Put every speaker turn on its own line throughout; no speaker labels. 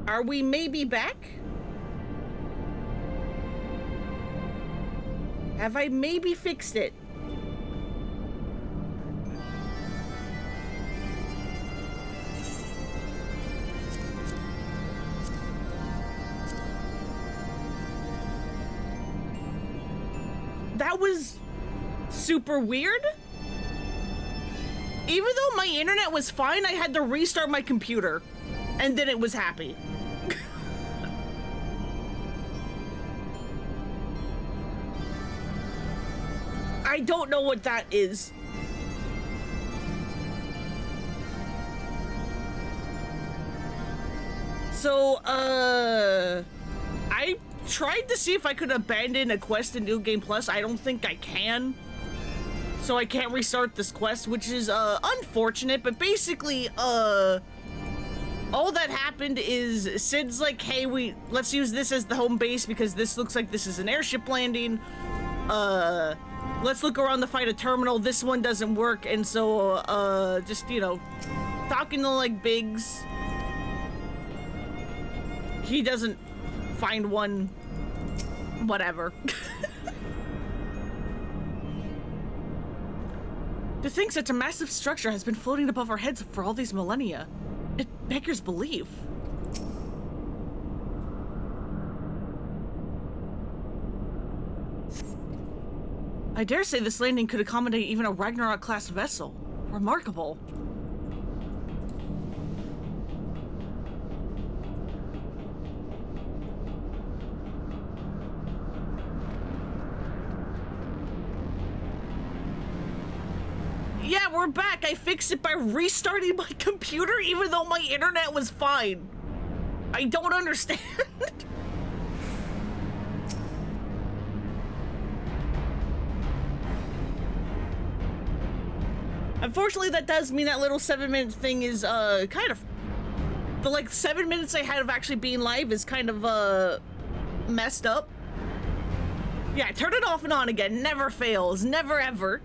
Are we maybe back? Have I maybe fixed it? That was super weird. Even though my internet was fine, I had to restart my computer, and then it was happy. I don't know what that is. So, I tried to see if I could abandon a quest in New Game Plus. I don't think I can. So I can't restart this quest, which is, unfortunate, but basically, all that happened is Sid's like, hey, let's use this as the home base because this looks like this is an airship landing. Let's look around to find a terminal. This one doesn't work, and so, just, you know, talking to, like, Biggs. He doesn't find one. Whatever. To think such a massive structure has been floating above our heads for all these millennia. It beggars belief. I dare say this landing could accommodate even a Ragnarok-class vessel. Remarkable. Yeah, we're back. I fixed it by restarting my computer even though my internet was fine. I don't understand. Unfortunately, that does mean that little 7-minute thing is, kind of... The, like, 7 minutes I had of actually being live is kind of, messed up. Yeah, turn it off and on again. Never fails. Never, ever.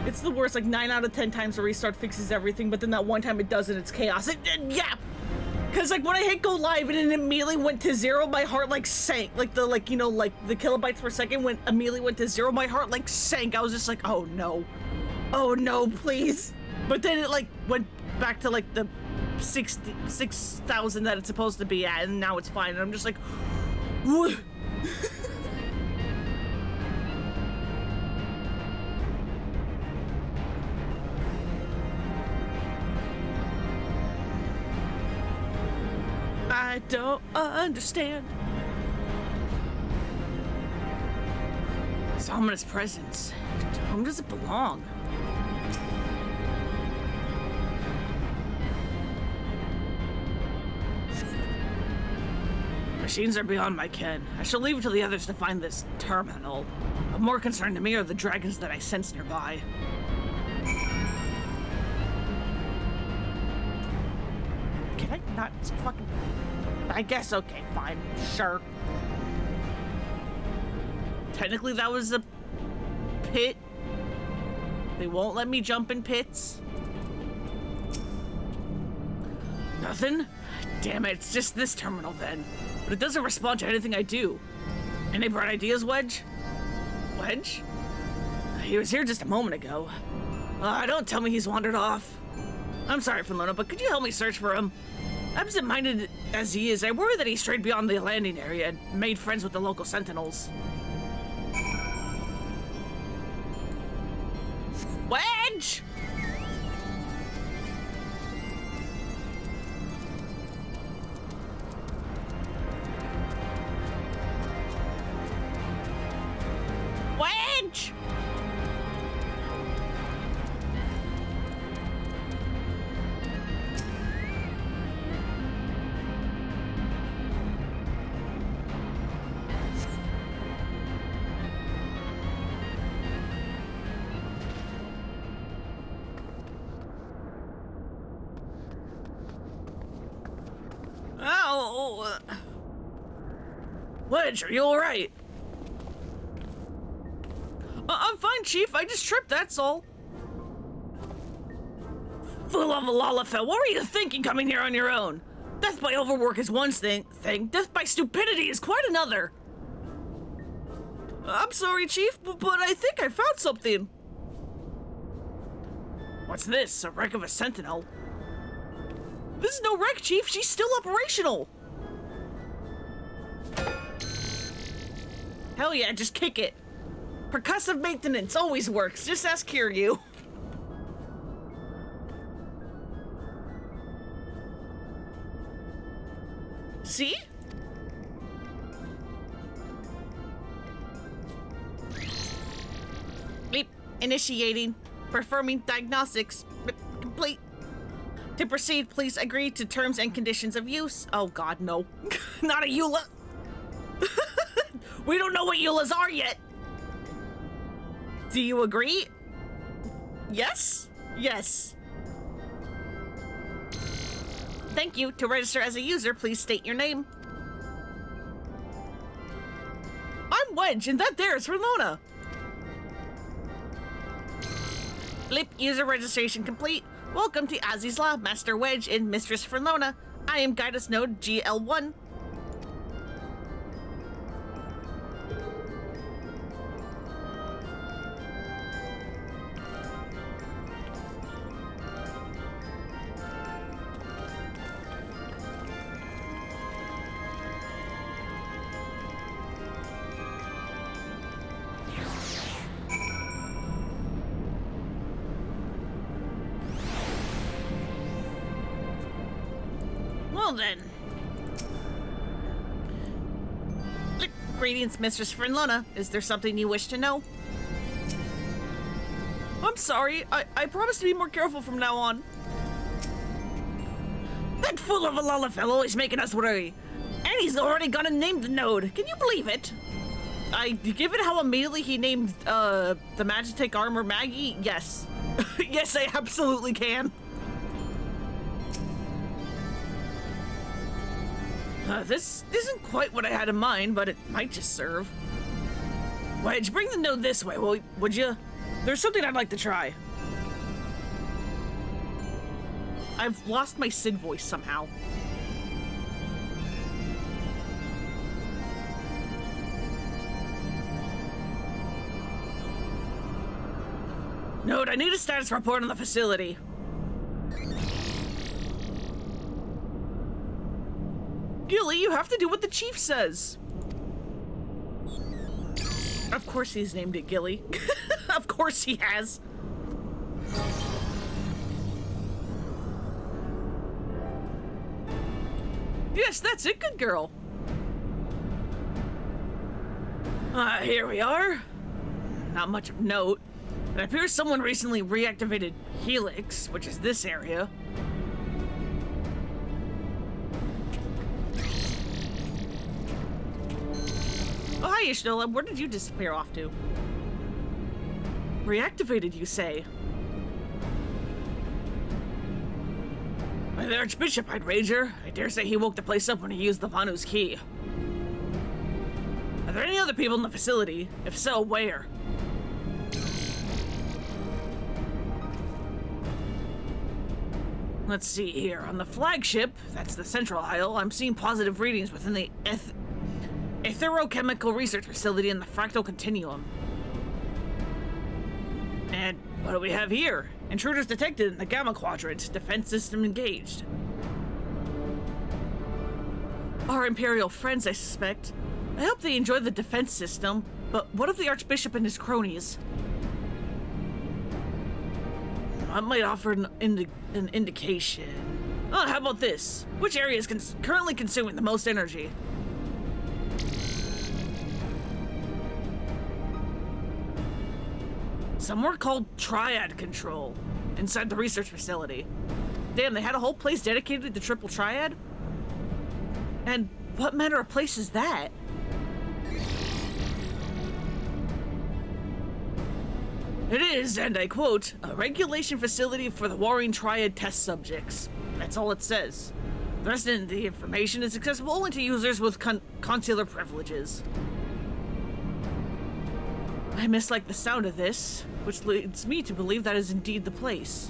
It's the worst, like, 9 out of 10 times a restart fixes everything, but then that one time it doesn't, it's chaos. Yeah! Because, like, when I hit go live and it immediately went to 0, my heart, like, sank. Like, the, like, you know, like, the kilobytes per second immediately went to 0, my heart, like, sank. I was just like, oh, no. Oh, no, please. But then it, like, went back to, like, the 6,000 that it's supposed to be at, and now it's fine. And I'm just like, whoa. I don't understand. This ominous presence. To whom does it belong? Machines are beyond my ken. I shall leave it to the others to find this terminal. Of more concern to me are the dragons that I sense nearby. Can I not fucking... I guess, okay, fine, sure. Technically that was a pit. They won't let me jump in pits. Nothing? Damn it, it's just this terminal then. But it doesn't respond to anything I do. Any bright ideas, Wedge? Wedge? He was here just a moment ago. Don't tell me he's wandered off. I'm sorry, Filona, but could you help me search for him? Absent-minded as he is, I worry that he strayed beyond the landing area and made friends with the local sentinels. Wedge! Wedge! Wedge, are you alright? I'm fine, Chief. I just tripped, that's all. fool of a Lalafell, what were you thinking coming here on your own? Death by overwork is one thing, death by stupidity is quite another. I'm sorry, Chief, but I think I found something. What's this? A wreck of a Sentinel? This is no wreck, Chief. She's still operational. Hell yeah, just kick it. Percussive maintenance always works. Just ask Kiryu. See? Bleep. Initiating. Performing diagnostics. Complete. To proceed, please agree to terms and conditions of use. Oh god, no. Not a EULA. We don't know what EULAs are yet. Do you agree? Yes? Yes. Thank you. To register as a user, please state your name. I'm Wedge, and that there is Ramona. Blip, user registration complete. Welcome to Azizla, Master Wedge, and Mistress Fernlona. I am Guidance Node GL1. Well then. Greetings, Mistress Fernlona. Is there something you wish to know? I'm sorry. I promise to be more careful from now on. That fool of a Lalafell is making us worry. And he's already gonna name the node. Can you believe it? Given how immediately he named the Magitech Armor Maggie, yes. Yes, I absolutely can. This isn't quite what I had in mind, but it might just serve. Wedge, bring the node this way, would you? There's something I'd like to try. I've lost my Sid voice somehow. Node, I need a status report on the facility. Gilly, you have to do what the chief says. Of course he's named it Gilly. Of course he has. Yes, that's it, good girl. Here we are. Not much of note. It appears someone recently reactivated Helix, which is this area. Oh, hi, Ishnola. Where did you disappear off to? Reactivated, you say? By the Archbishop, I'd wager. I dare say he woke the place up when he used the Vanu's key. Are there any other people in the facility? If so, where? Let's see here. On the flagship, that's the central aisle, I'm seeing positive readings within the Etherochemical Research Facility in the Fractal Continuum. And what do we have here? Intruders detected in the Gamma Quadrant. Defense system engaged. Our Imperial friends, I suspect. I hope they enjoy the defense system, but what of the Archbishop and his cronies? I might offer an indication. Oh, how about this? Which area is currently consuming the most energy? Somewhere called Triad Control, inside the research facility. Damn, they had a whole place dedicated to Triple Triad? And what manner of place is that? It is, and I quote, a regulation facility for the Warring Triad test subjects. That's all it says. The rest of the information is accessible only to users with consular privileges. I mislike the sound of this, which leads me to believe that is indeed the place.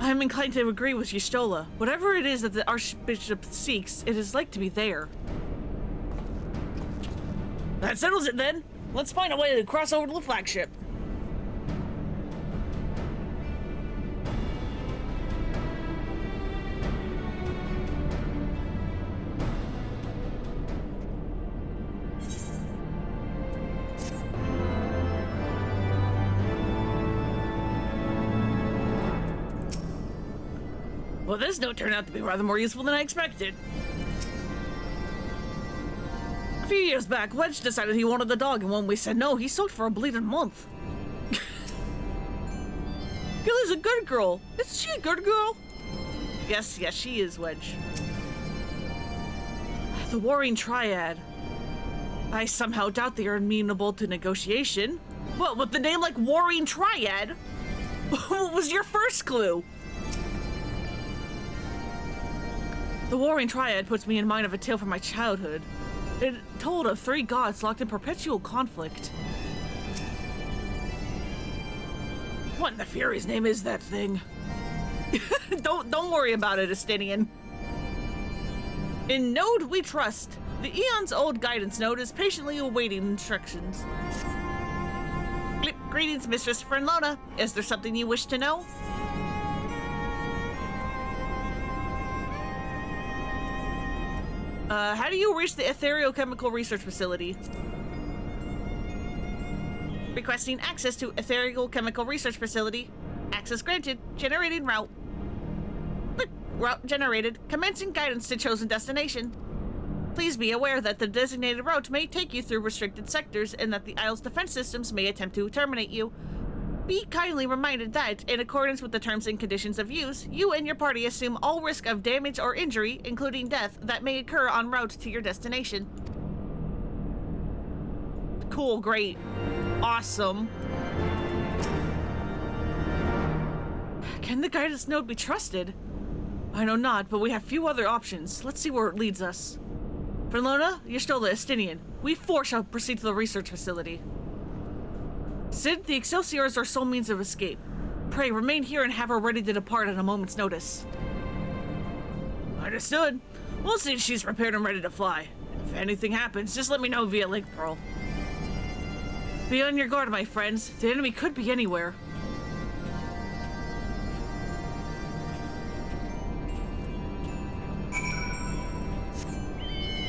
I'm inclined to agree with Y'shtola. Whatever it is that the Archbishop seeks, it is like to be there. That settles it then. Let's find a way to cross over to the flagship. Well, this note turned out to be rather more useful than I expected. A few years back, Wedge decided he wanted the dog, and when we said no, he soaked for a bleeding month. Gilly's a good girl. Isn't she a good girl? Yes, she is, Wedge. The Warring Triad. I somehow doubt they are amenable to negotiation. Well, with the name like Warring Triad, what was your first clue? The Warring Triad puts me in mind of a tale from my childhood. It told of 3 gods locked in perpetual conflict. What in the Fury's name is that thing? Don't worry about it, Estinian. In Node we trust. The Eon's old guidance node is patiently awaiting instructions. Greetings, Mistress Frenlona. Is there something you wish to know? How do you reach the Ethereal Chemical Research Facility? Requesting access to Ethereal Chemical Research Facility. Access granted. Generating route. Route generated. Commencing guidance to chosen destination. Please be aware that the designated route may take you through restricted sectors and that the Isle's defense systems may attempt to terminate you. Be kindly reminded that, in accordance with the terms and conditions of use, you and your party assume all risk of damage or injury, including death, that may occur en route to your destination. Cool, great, awesome. Can the guidance node be trusted? I know not, but we have few other options. Let's see where it leads us. Frenlona, Y'shtola, Estinian, we 4 shall proceed to the research facility. Sid, the Excelsior is our sole means of escape. Pray, remain here and have her ready to depart at a moment's notice. Understood. We'll see if she's prepared and ready to fly. If anything happens, just let me know via Link Pearl. Be on your guard, my friends. The enemy could be anywhere.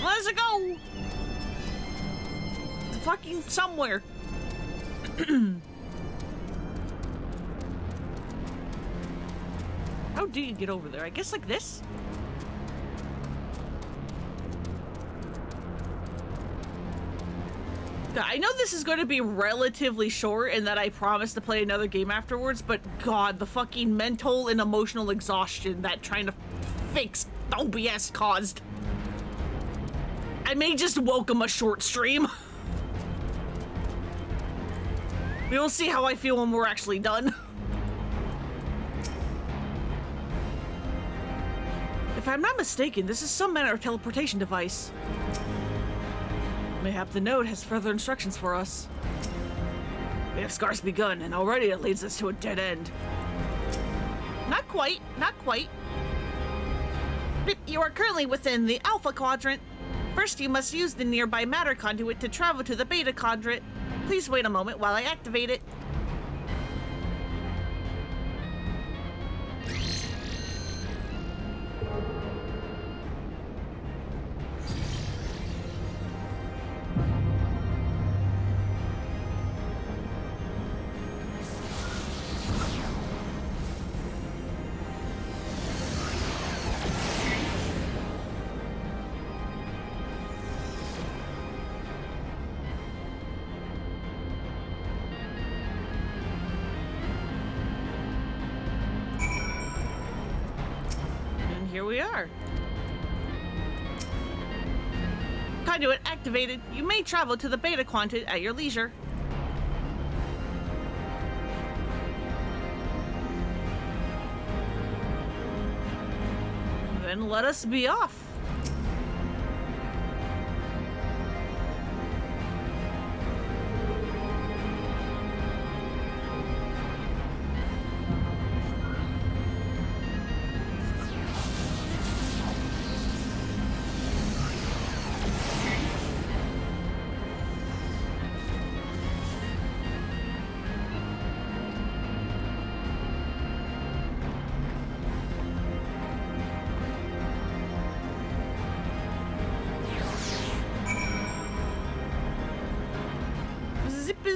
Let's go! Fucking somewhere. How do you get over there? I guess like this? I know this is going to be relatively short and that I promise to play another game afterwards, but god, the fucking mental and emotional exhaustion that trying to fix OBS caused. I may just welcome a short stream. We'll see how I feel when we're actually done. If I'm not mistaken, this is some manner of teleportation device. Mayhap the node has further instructions for us. We have scarce begun, and already it leads us to a dead end. Not quite, not quite. You are currently within the Alpha Quadrant. First, you must use the nearby matter conduit to travel to the Beta Quadrant. Please wait a moment while I activate it. Here we are. Conduit activated. You may travel to the Beta Quadrant at your leisure. Then let us be off.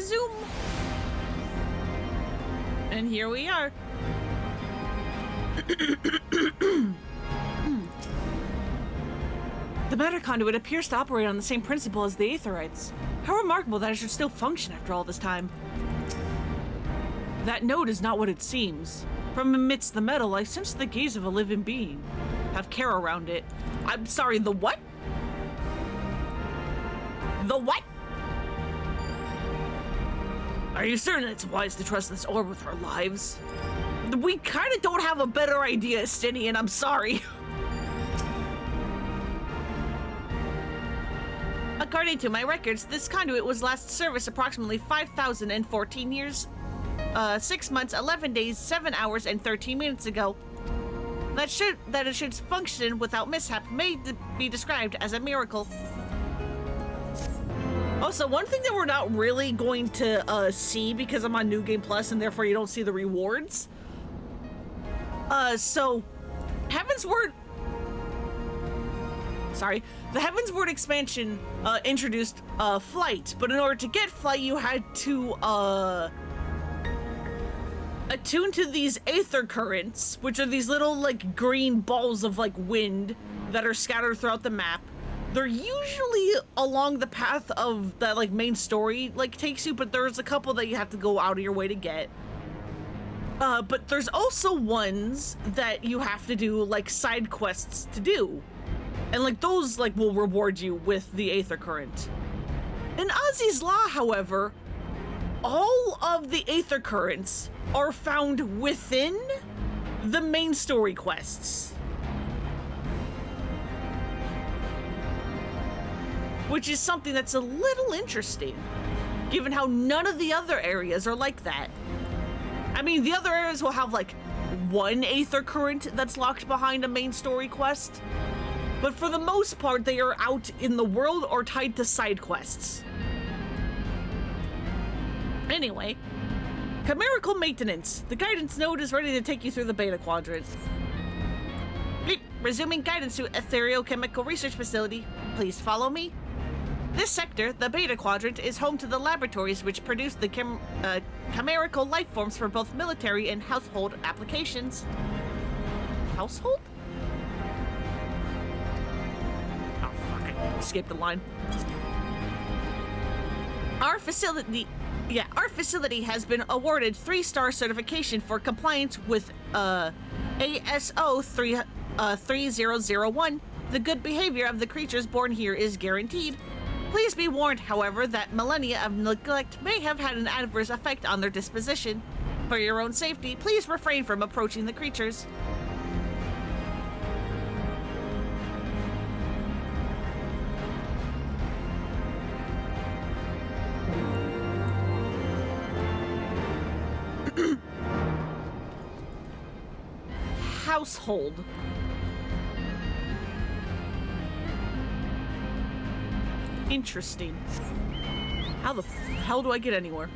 resume. And here we are. The matter conduit appears to operate on the same principle as the aetherites. How remarkable that it should still function after all this time. That node is not what it seems. From amidst the metal, I sense the gaze of a living being. Have care around it. I'm sorry, the what? The what? Are you certain it's wise to trust this orb with our lives? We kind of don't have a better idea, Stinian, I'm sorry. According to my records, this conduit was last serviced approximately 5,014 years, 6 months, 11 days, 7 hours, and 13 minutes ago. That it should function without mishap may be described as a miracle. Also, one thing that we're not really going to see because I'm on New Game Plus and therefore you don't see the rewards. So Heavensward. Sorry, the Heavensward expansion introduced flight, but in order to get flight, you had to attune to these aether currents, which are these little like green balls of like wind that are scattered throughout the map. They're usually along the path of that like main story like takes you, but there's a couple that you have to go out of your way to get. But there's also ones that you have to do like side quests to do. And like those like will reward you with the aether current. In Ozzy's Law, however, all of the aether currents are found within the main story quests. Which is something that's a little interesting, given how none of the other areas are like that. I mean, the other areas will have like one aether current that's locked behind a main story quest. But for the most part, they are out in the world or tied to side quests. Anyway, chimerical maintenance. The guidance node is ready to take you through the beta quadrant. Bleep. Resuming guidance to Ethereochemical Research Facility. Please follow me. This sector, the beta quadrant, is home to the laboratories which produce the chimerical life forms for both military and household applications. Household? Escaped the line. Our facility has been awarded 3-star certification for compliance with ASO 3001. The good behavior of the creatures born here is guaranteed. Please be warned, however, that millennia of neglect may have had an adverse effect on their disposition. For your own safety, please refrain from approaching the creatures. Household. Interesting. How the hell do I get anywhere?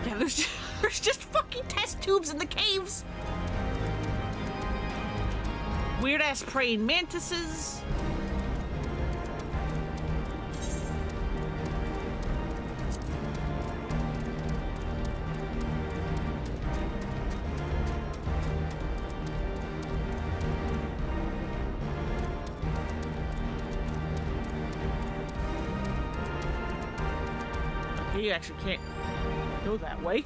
Yeah, there's just fucking test tubes in the caves. Weird-ass praying mantises. Okay, you actually can't go that way.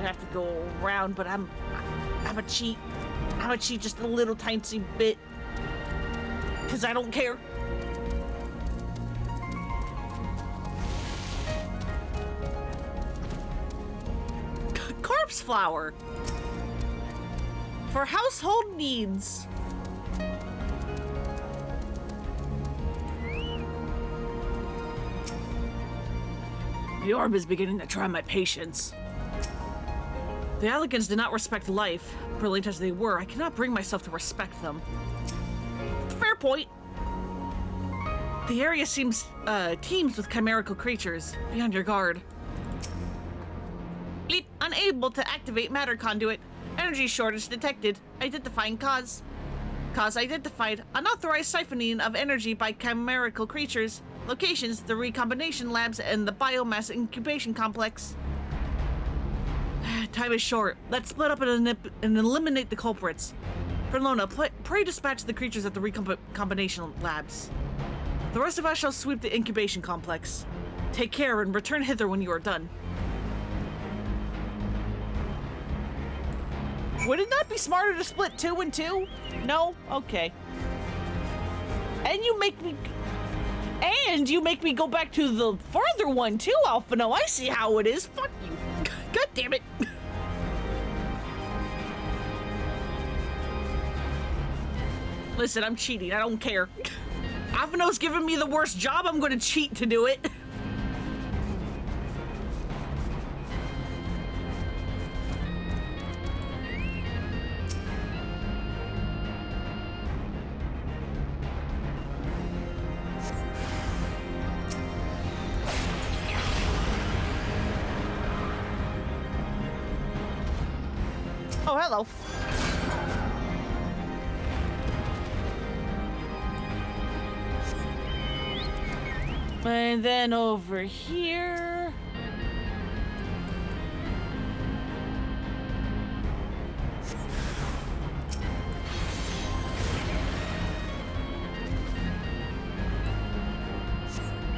Have to go around, but I'm a cheat. I'm a cheat just a little tiny bit because I don't care. Corpse flower for household needs. The orb is beginning to try my patience. The Alligans did not respect life. Brilliant as they were, I cannot bring myself to respect them. Fair point. The area seems teems with chimerical creatures. Be on your guard. Bleep, unable to activate matter conduit. Energy shortage detected. Identifying cause. Cause identified. Unauthorized siphoning of energy by chimerical creatures. Locations, the recombination labs and the biomass incubation complex. Time is short. Let's split up and eliminate the culprits. Perlona, pray dispatch the creatures at the recombination labs. The rest of us shall sweep the incubation complex. Take care and return hither when you are done. Would it not be smarter to split 2 and 2? No? Okay. And you make me go back to the further one too, Alphino. I see how it is. Fuck you. God damn it. Listen, I'm cheating. I don't care. Alphino's giving me the worst job. I'm gonna cheat to do it. Oh, hello. And then over here.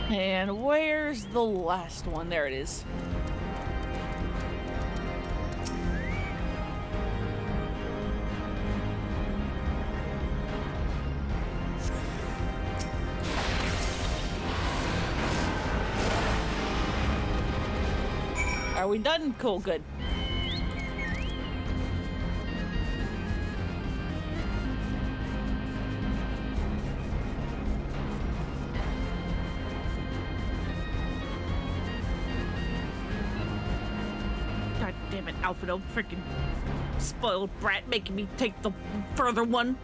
And where's the last one? There it is. Are we done? Cool, good. God damn it, Alphino, freaking spoiled brat, making me take the further one.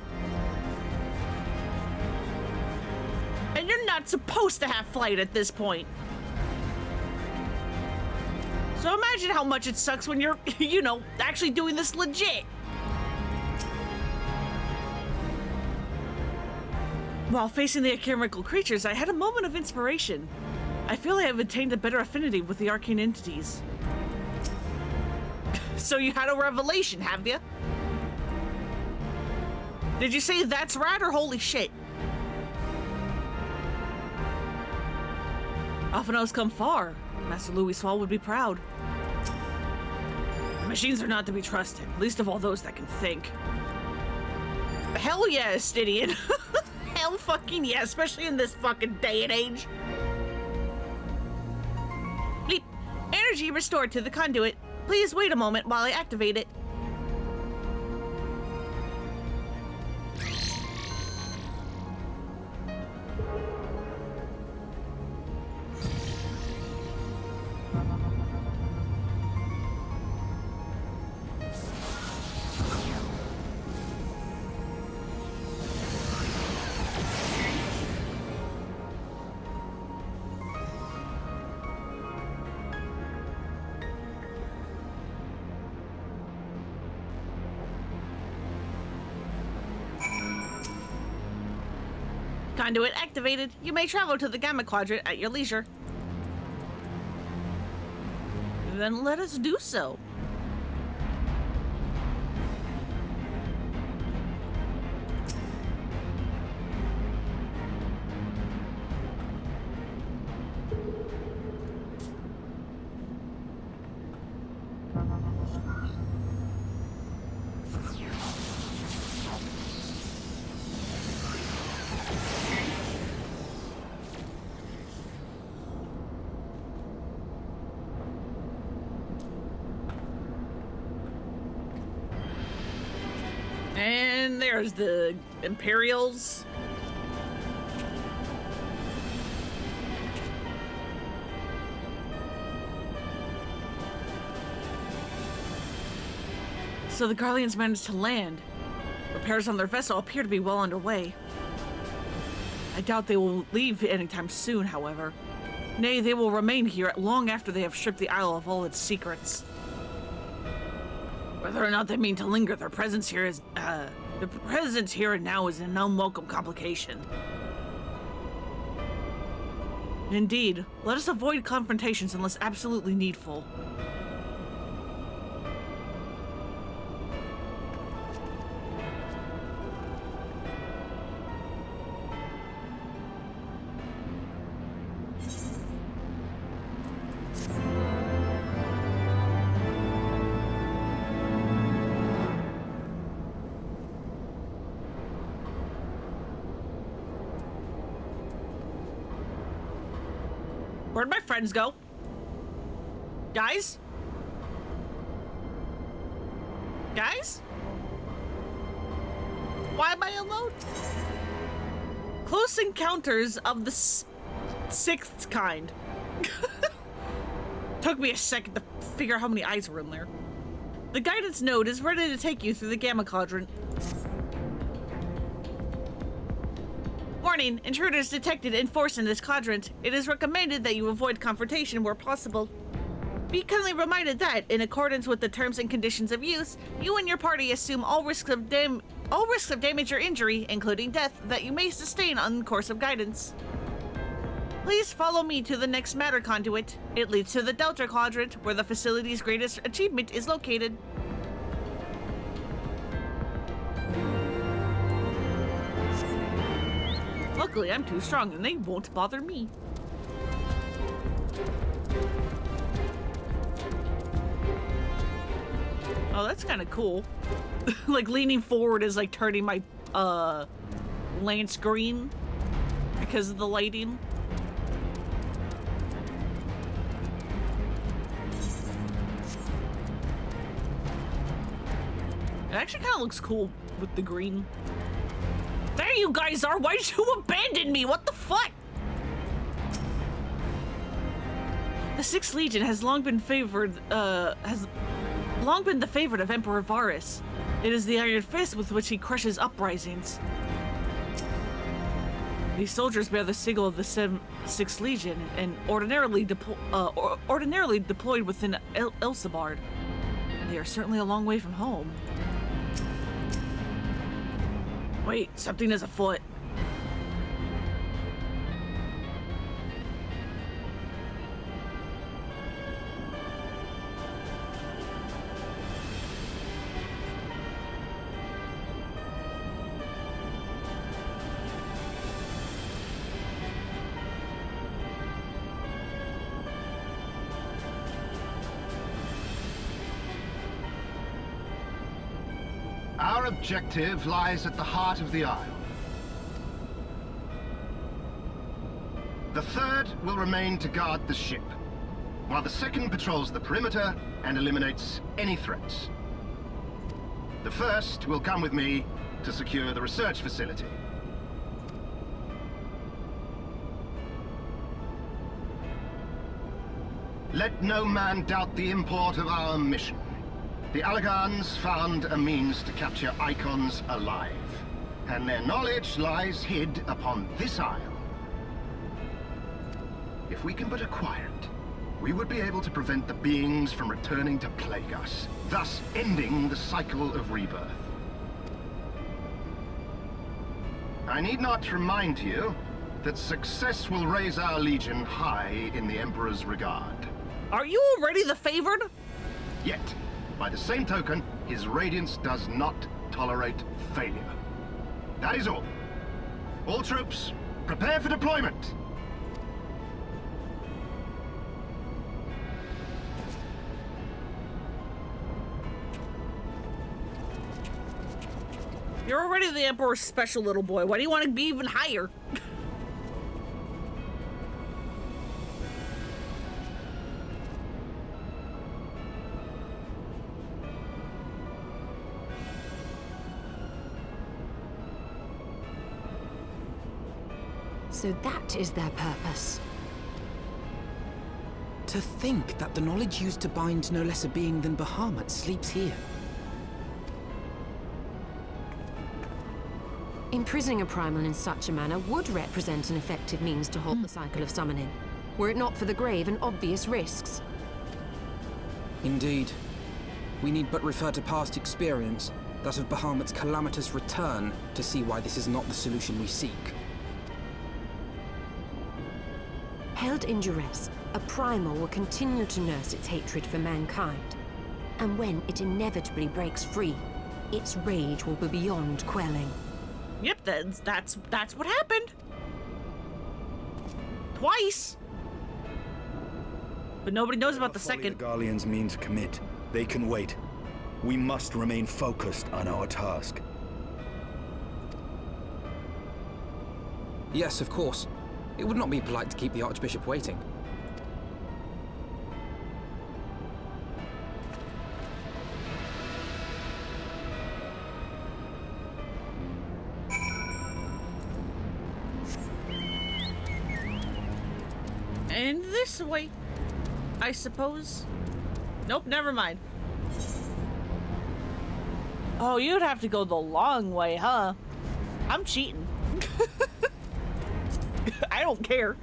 And you're not supposed to have flight at this point. So imagine how much it sucks when you're, you know, actually doing this legit. While facing the chemical creatures, I had a moment of inspiration. I feel I have attained a better affinity with the arcane entities. So you had a revelation, have you? Did you say that's rad or holy shit? Alphino's come far. Master Louis Swall would be proud. Machines are not to be trusted, least of all those that can think. Hell yeah, Estidian. Hell fucking yeah, especially in this fucking day and age. Bleep. Energy restored to the conduit. Please wait a moment while I activate it. Conduit activated. You may travel to the Gamma Quadrant at your leisure. Then let us do so. And there's the Imperials. So the Garleans managed to land. Repairs on their vessel appear to be well underway. I doubt they will leave anytime soon, however. Nay, they will remain here long after they have stripped the Isle of all its secrets. Whether or not they mean to linger, their presence here is, their presence here and now is an unwelcome complication. Indeed, let us avoid confrontations unless absolutely needful. Where'd my friends go? Guys? Guys? Why am I alone? Close encounters of the sixth kind. Took me a second to figure out how many eyes were in there. The guidance node is ready to take you through the Gamma Quadrant. Warning, intruders detected in force in this quadrant. It is recommended that you avoid confrontation where possible. Be kindly reminded that, in accordance with the terms and conditions of use, you and your party assume all risks of damage or injury, including death, that you may sustain on the course of guidance. Please follow me to the next matter conduit. It leads to the Delta Quadrant, where the facility's greatest achievement is located. Luckily, I'm too strong and they won't bother me. Oh, that's kind of cool. Like, leaning forward is like turning my lance green because of the lighting. It actually kind of looks cool with the green. There you guys are! Why did you abandon me? What the fuck? The Sixth Legion has long been favored, the favorite of Emperor Varus. It is the iron fist with which he crushes uprisings. These soldiers bear the signal of the Sixth Legion and ordinarily deployed within Elsabard. They are certainly a long way from home. Wait, something is afoot.
Our objective lies at the heart of the Isle. The third will remain to guard the ship, while the second patrols the perimeter and eliminates any threats. The first will come with me to secure the research facility. Let no man doubt the import of our mission. The Allagans found a means to capture icons alive, and their knowledge lies hid upon this isle. If we can but acquire it, we would be able to prevent the beings from returning to plague us, thus ending the cycle of rebirth. I need not remind you that success will raise our Legion high in the Emperor's regard.
Are you already the favored?
Yet, by the same token, his radiance does not tolerate failure. That is all. All troops, prepare for deployment!
You're already the Emperor's special little boy. Why do you want to be even higher?
So that is their purpose.
To think that the knowledge used to bind no less a being than Bahamut sleeps here.
Imprisoning a primal in such a manner would represent an effective means to halt the cycle of summoning, were it not for the grave and obvious risks.
Indeed. We need but refer to past experience, that of Bahamut's calamitous return, to see why this is not the solution we seek.
Held in duress, a primal will continue to nurse its hatred for mankind. And when it inevitably breaks free, its rage will be beyond quelling.
Yep, that's what happened. Twice. But nobody knows about the second.
The Garleans mean to commit. They can wait. We must remain focused on our task.
Yes, of course. It would not be polite to keep the Archbishop waiting.
And this way, I suppose. Nope, never mind. Oh, you'd have to go the long way, huh? I'm cheating. I don't care.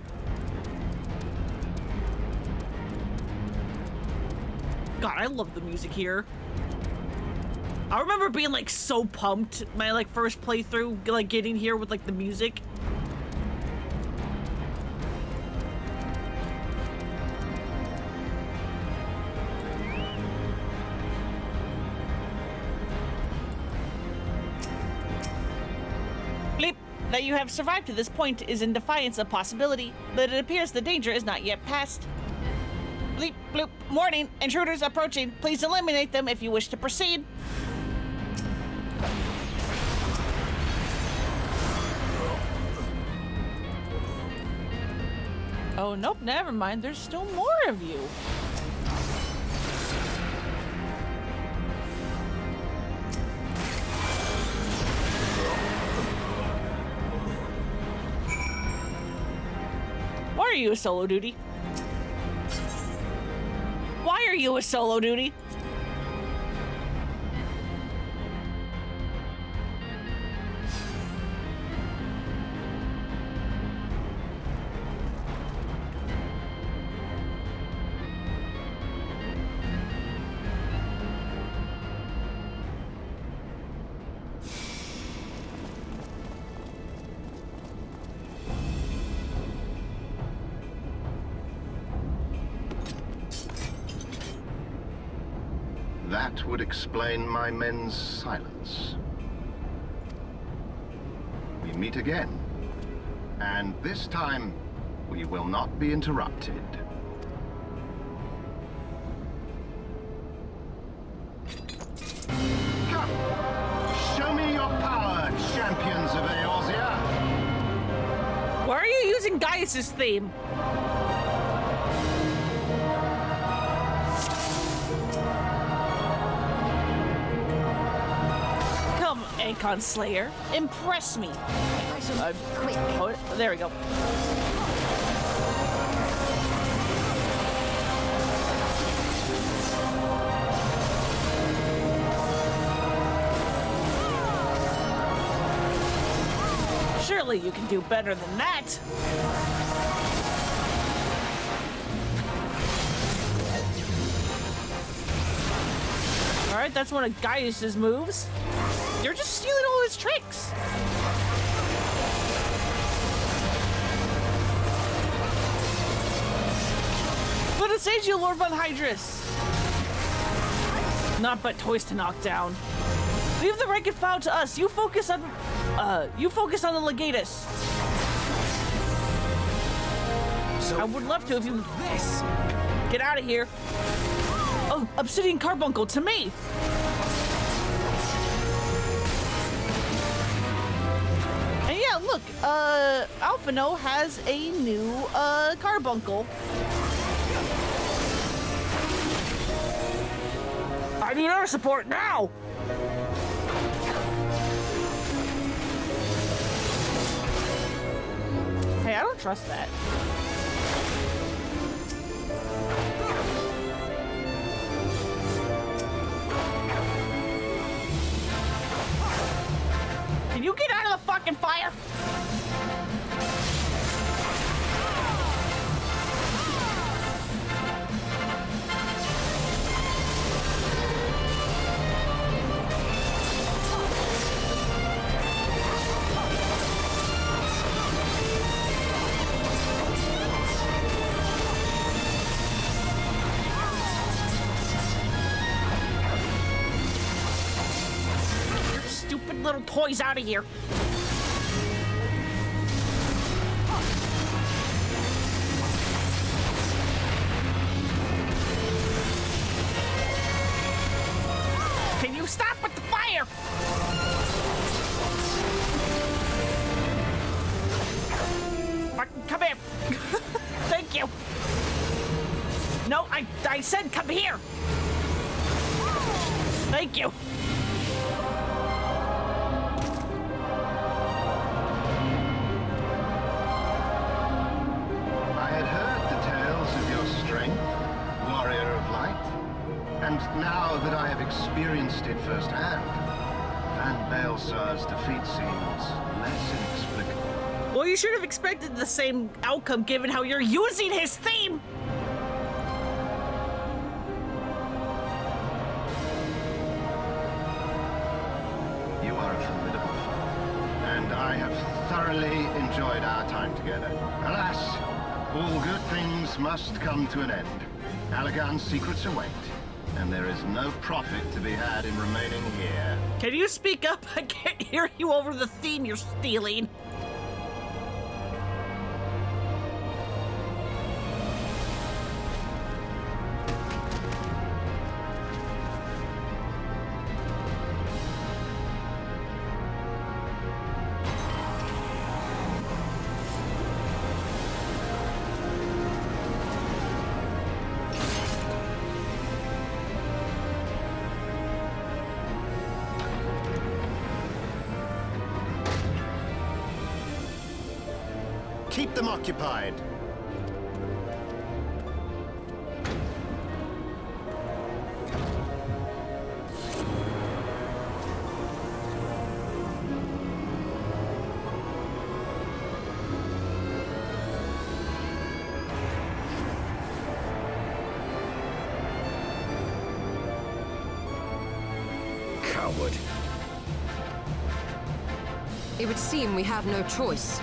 God, I love the music here. I remember being like so pumped my like first playthrough, like getting here with like the music. That you have survived to this point is in defiance of possibility, but it appears the danger is not yet past. Bleep, bloop, warning, intruders approaching. Please eliminate them if you wish to proceed. Oh, nope, never mind. There's still more of you. Why are you a solo duty? Why are you a solo duty?
That would explain my men's silence. We meet again. And this time, we will not be interrupted. Come! Show me your power, champions of Eorzea!
Why are you using Gaius's theme? Icon Slayer, impress me.
Quick.
Oh, there we go. Surely you can do better than that. All right, that's one of Gaius's moves. You're just stealing all his tricks. But it saves you, Lord Von Hydrus. Not but toys to knock down. Leave the rank and file to us. You focus on the Legatus. So I would love to if you get out of here. Oh, Obsidian Carbuncle to me. Look, Alphino has a new, carbuncle. I need air support now! Hey, I don't trust that. Can you get out of the fucking fucking fire! Stupid little toys out of here. Can you stop with the fire? Fucking come here. Thank you. No, I said come here. Thank you.
And now that I have experienced it firsthand, Van Baelsar's defeat seems less inexplicable.
Well, you should have expected the same outcome given how you're using his theme!
You are a formidable foe, and I have thoroughly enjoyed our time together. Alas, all good things must come to an end. Allagan's secrets await. And there is no profit to be had in remaining here.
Can you speak up? I can't hear you over the theme you're stealing.
Keep them occupied.
Coward.
It would seem we have no choice.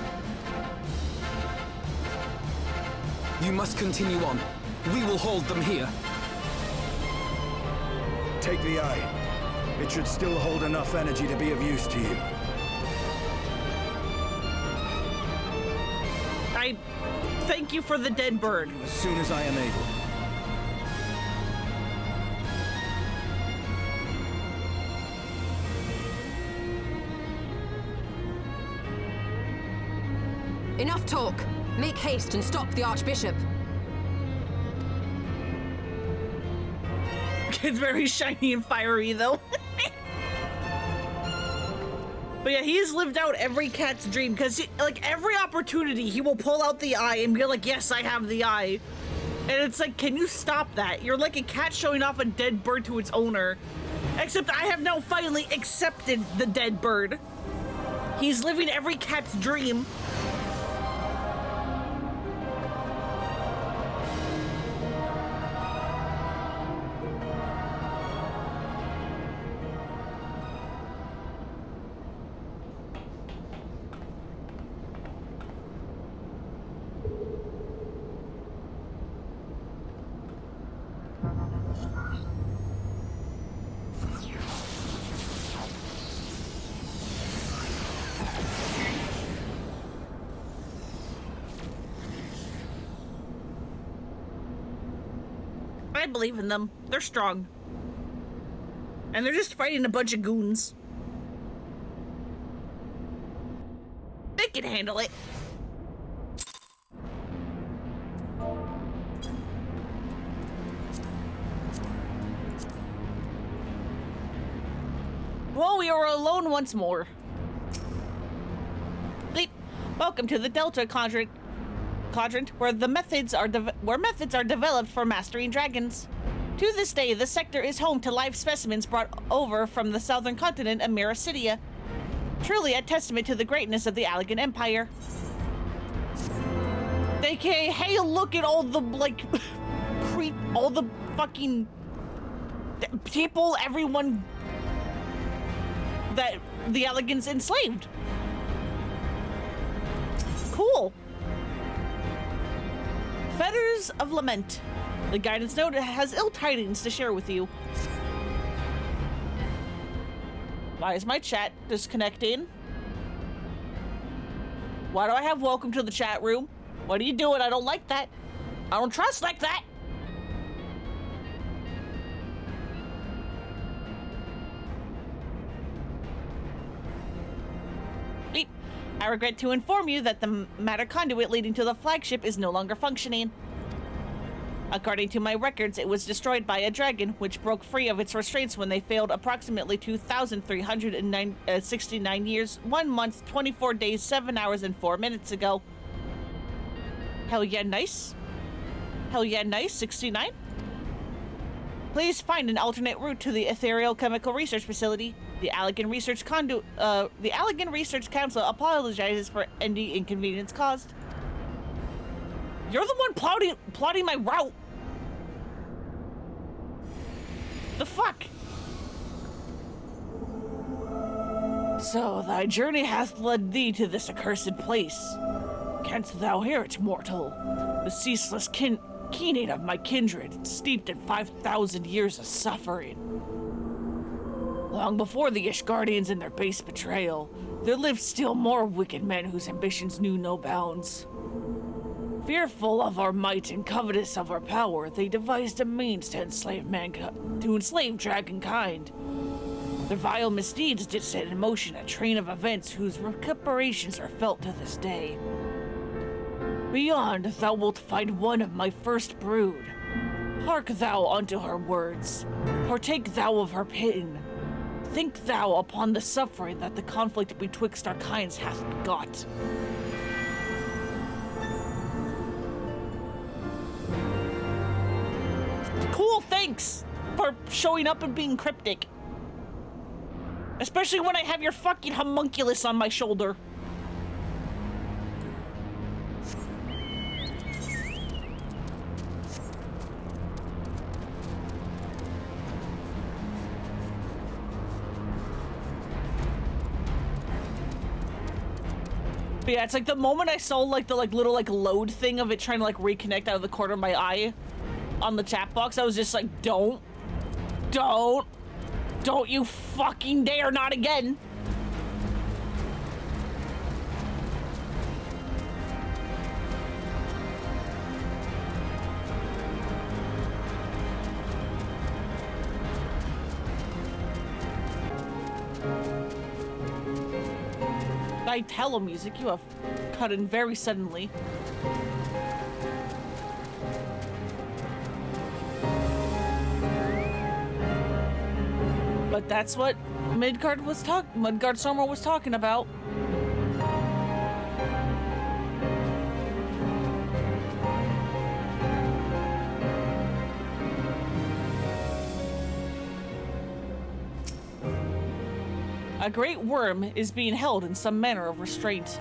You must continue on. We will hold them here.
Take the eye. It should still hold enough energy to be of use to you.
I thank you for the dead bird.
As soon as I am able.
Enough talk. Make haste and stop the Archbishop.
It's very shiny and fiery, though. But yeah, he's lived out every cat's dream, because, like, every opportunity, he will pull out the eye and be like, yes, I have the eye. And it's like, can you stop that? You're like a cat showing off a dead bird to its owner. Except I have now finally accepted the dead bird. He's living every cat's dream. I believe in them. They're strong. And they're just fighting a bunch of goons. They can handle it. Well, we are alone once more. Bleep. Welcome to the Delta Quadrant, where methods are developed for mastering dragons. To this day, the sector is home to live specimens brought over from the southern continent of Mirasidia. Truly a testament to the greatness of the Allegan Empire. AKA, hey, look at all the, like, all the fucking people, everyone that the Allegans enslaved. Cool. Fetters of Lament. The guidance note has ill tidings to share with you. Why is my chat disconnecting? Why do I have welcome to the chat room? What are you doing? I don't like that. I don't trust like that. Beep. I regret to inform you that the matter conduit leading to the flagship is no longer functioning. According to my records, it was destroyed by a dragon, which broke free of its restraints when they failed approximately 2,369 years, 1 month, 24 days, 7 hours, and 4 minutes ago. Hell yeah, nice. Hell yeah, nice, 69. Please find an alternate route to the Ethereal Chemical Research Facility. The Allegan Research Council apologizes for any inconvenience caused. You're the one plotting my route. The fuck? So thy journey hath led thee to this accursed place. Canst thou hear it, mortal? The ceaseless keening of my kindred, steeped in 5,000 years of suffering. Long before the Ishgardians and their base betrayal, there lived still more wicked men whose ambitions knew no bounds. Fearful of our might and covetous of our power, they devised a means to enslave dragonkind. Their vile misdeeds did set in motion a train of events whose reverberations are felt to this day. Beyond, thou wilt find one of my first brood. Hark thou unto her words. Partake thou of her pain. Think thou upon the suffering that the conflict betwixt our kinds hath begot. Cool, thanks for showing up and being cryptic. Especially when I have your fucking homunculus on my shoulder. But yeah, it's like the moment I saw like the little load thing of it trying to like reconnect out of the corner of my eye on the chat box, I was just like, don't you fucking dare, not again. By Tello music, you have cut in very suddenly. But that's what Mudguard Stormer was talking about. A great worm is being held in some manner of restraint.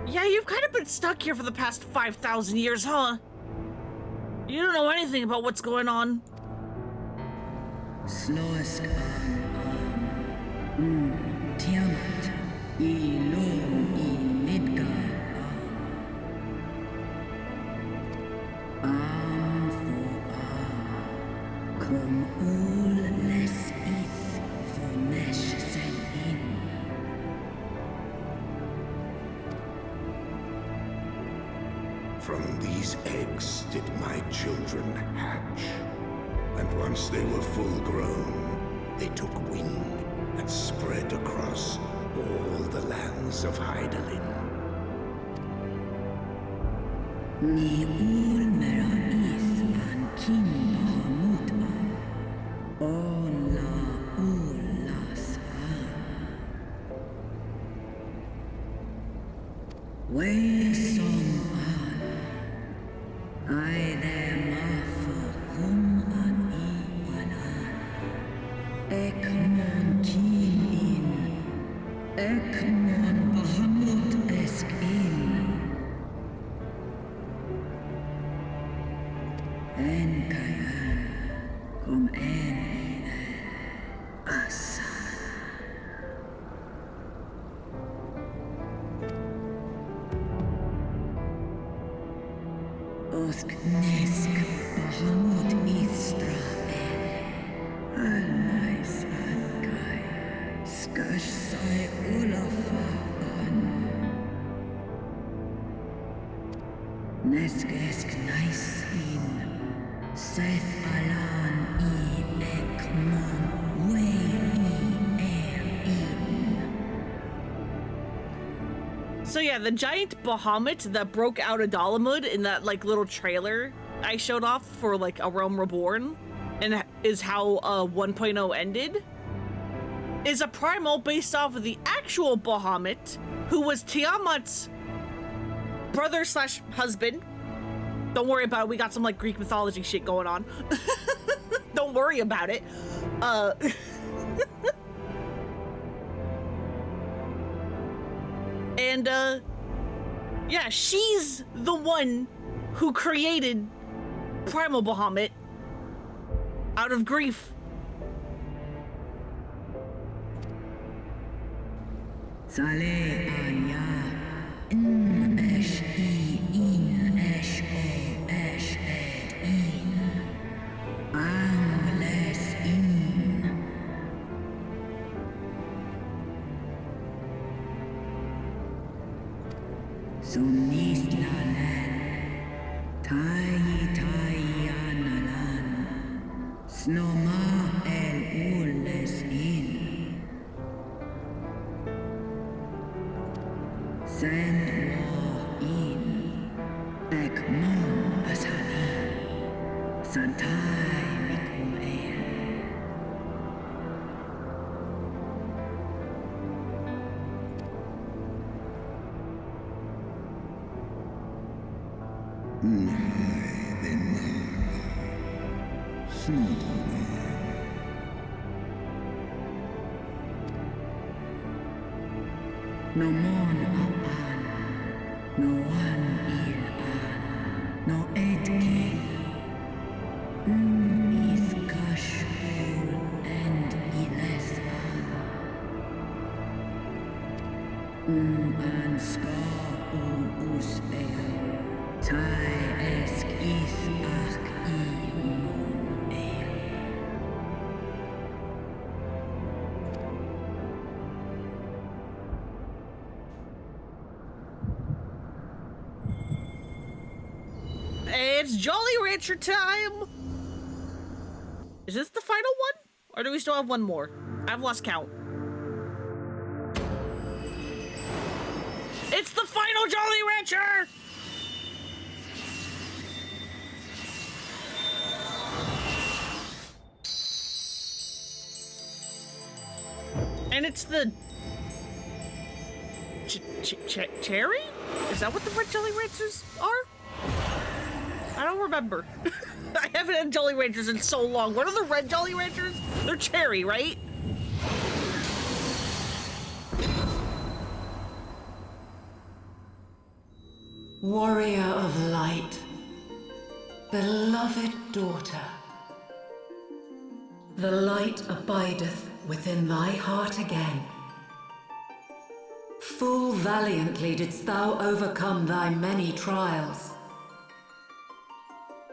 Yeah, you've kind of been stuck here for the past 5,000 years, huh? You don't know anything about what's going on.
Tiamat, Ilum, Midgar, arm for arm, come all less ith for mesh set in.
From these eggs did my children hatch. And once they were full grown, they took wing and spread across all the lands of Hydaelyn.
Ni ul mera ith an kin Bahamut an, on la ul las an. Way som an, I them afo kum an I anan. Ekmon kin in, Ekmon Bahamut esk in. En kayan, kom en asan. Osk nesk Bahamut Israel. Almais an kai, skash sai ulafa an. Nesk esk nice in. Seth Alan I Ekmon Way in.
So yeah, the giant Bahamut that broke out of Dalamud in that like little trailer I showed off for like A Realm Reborn, and is how 1.0 ended, is a primal based off of the actual Bahamut, who was Tiamat's brother slash husband. Don't worry about it, we got some like Greek mythology shit going on. Don't worry about it. And yeah, she's the one who created Primal Bahamut out of grief.
Saleh Anya Esh I in Esh O Esh Ed in Angles in Sunis Lalan Tai Analan Snoma El Ules in Send war in Ekmon Asani Santai Mikum El No mon aan, no one il aan, no et kin. Is kashul and iles aan. An ska us el, tai esk is ach I mon el.
It's Jolly Rancher time! Is this the final one? Or do we still have one more? I've lost count. It's the final Jolly Rancher! And it's the... Cherry? Is that what the red Jolly Ranchers are? I don't remember. I haven't had Jolly Ranchers in so long. What are the red Jolly Ranchers? They're cherry, right?
Warrior of light, beloved daughter, the light abideth within thy heart again. Full valiantly didst thou overcome thy many trials,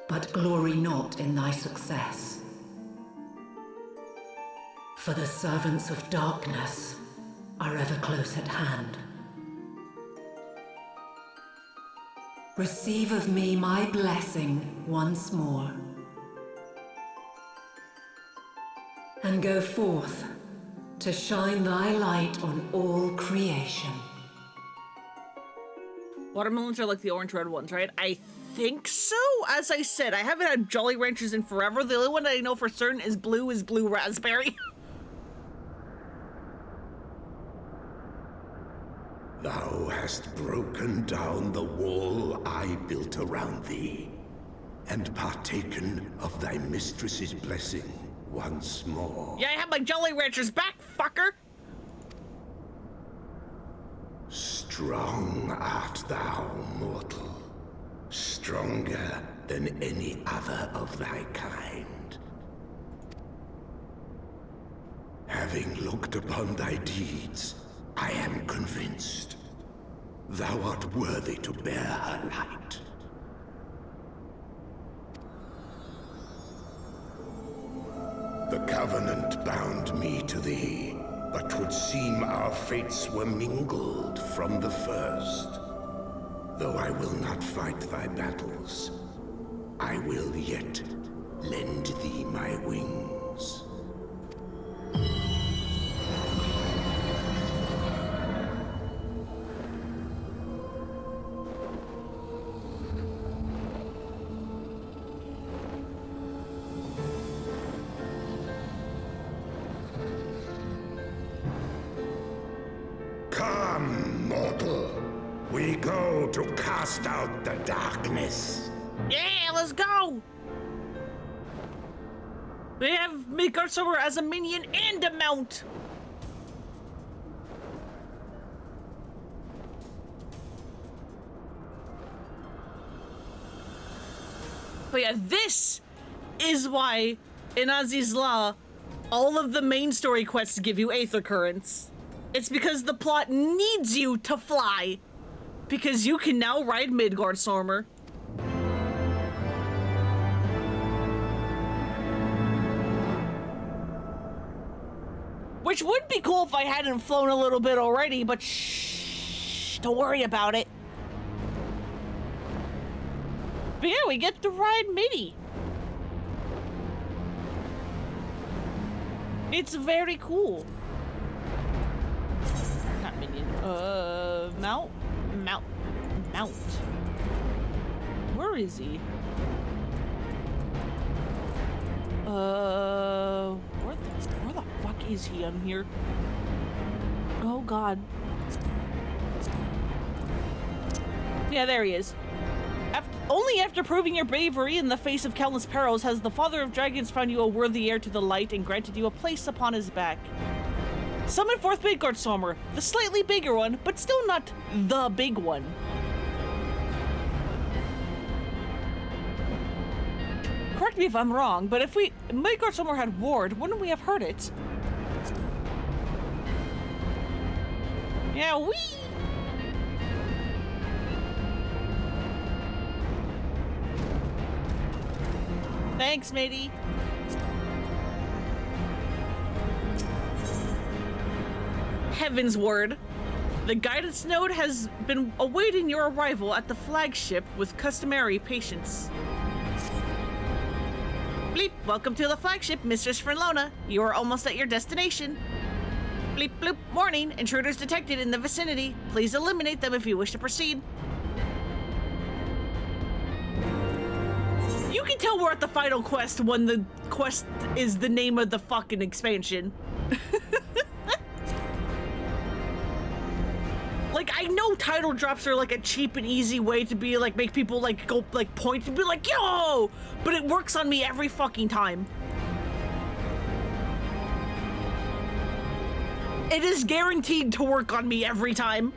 but glory not in thy success. For the servants of darkness are ever close at hand. Receive of me my blessing once more, and go forth to shine thy light on all creation.
Watermelons are like the orange-red ones, right? I think so. As I said, I haven't had Jolly Ranchers in forever. The only one I know for certain is blue raspberry.
Thou hast broken down the wall I built around thee, and partaken of thy mistress's blessing once more.
Yeah, I have my Jolly Ranchers back, fucker!
Strong art thou, mortal. Stronger than any other of thy kind. Having looked upon thy deeds, I am convinced thou art worthy to bear her light. The Covenant bound me to thee, but 'twould seem our fates were mingled from the first. Though I will not fight thy battles, I will yet lend thee my wings. Come, mortal. We go to cast out the darkness.
Yeah, let's go! We have Midgard Summer as a minion and a mount! But yeah, this is why in Aziz's Law, all of the main story quests give you Aether Currents. It's because the plot needs you to fly. Because you can now ride Midgardsormr. Which would be cool if I hadn't flown a little bit already, but shh, don't worry about it. But yeah, we get to ride Midi. It's very cool. Not minion. Mount. Where is he? Where the fuck is he on here? Oh god. Yeah, there he is. Only after proving your bravery in the face of countless perils has the Father of Dragons found you a worthy heir to the light and granted you a place upon his back. Summon forth Midgardsormr, the slightly bigger one, but still not the big one. Correct me if I'm wrong, but if Midgardsormr had ward, wouldn't we have heard it? Yeah, wee! Thanks, matey. Heavensward. The guidance node has been awaiting your arrival at the flagship with customary patience. Bleep, welcome to the flagship, Mistress Frenlona. You are almost at your destination. Bleep, bloop, warning, intruders detected in the vicinity. Please eliminate them if you wish to proceed. You can tell we're at the final quest when the quest is the name of the fucking expansion. Like, I know title drops are like a cheap and easy way to be like, make people like go like point and be like, yo! But it works on me every fucking time. It is guaranteed to work on me every time.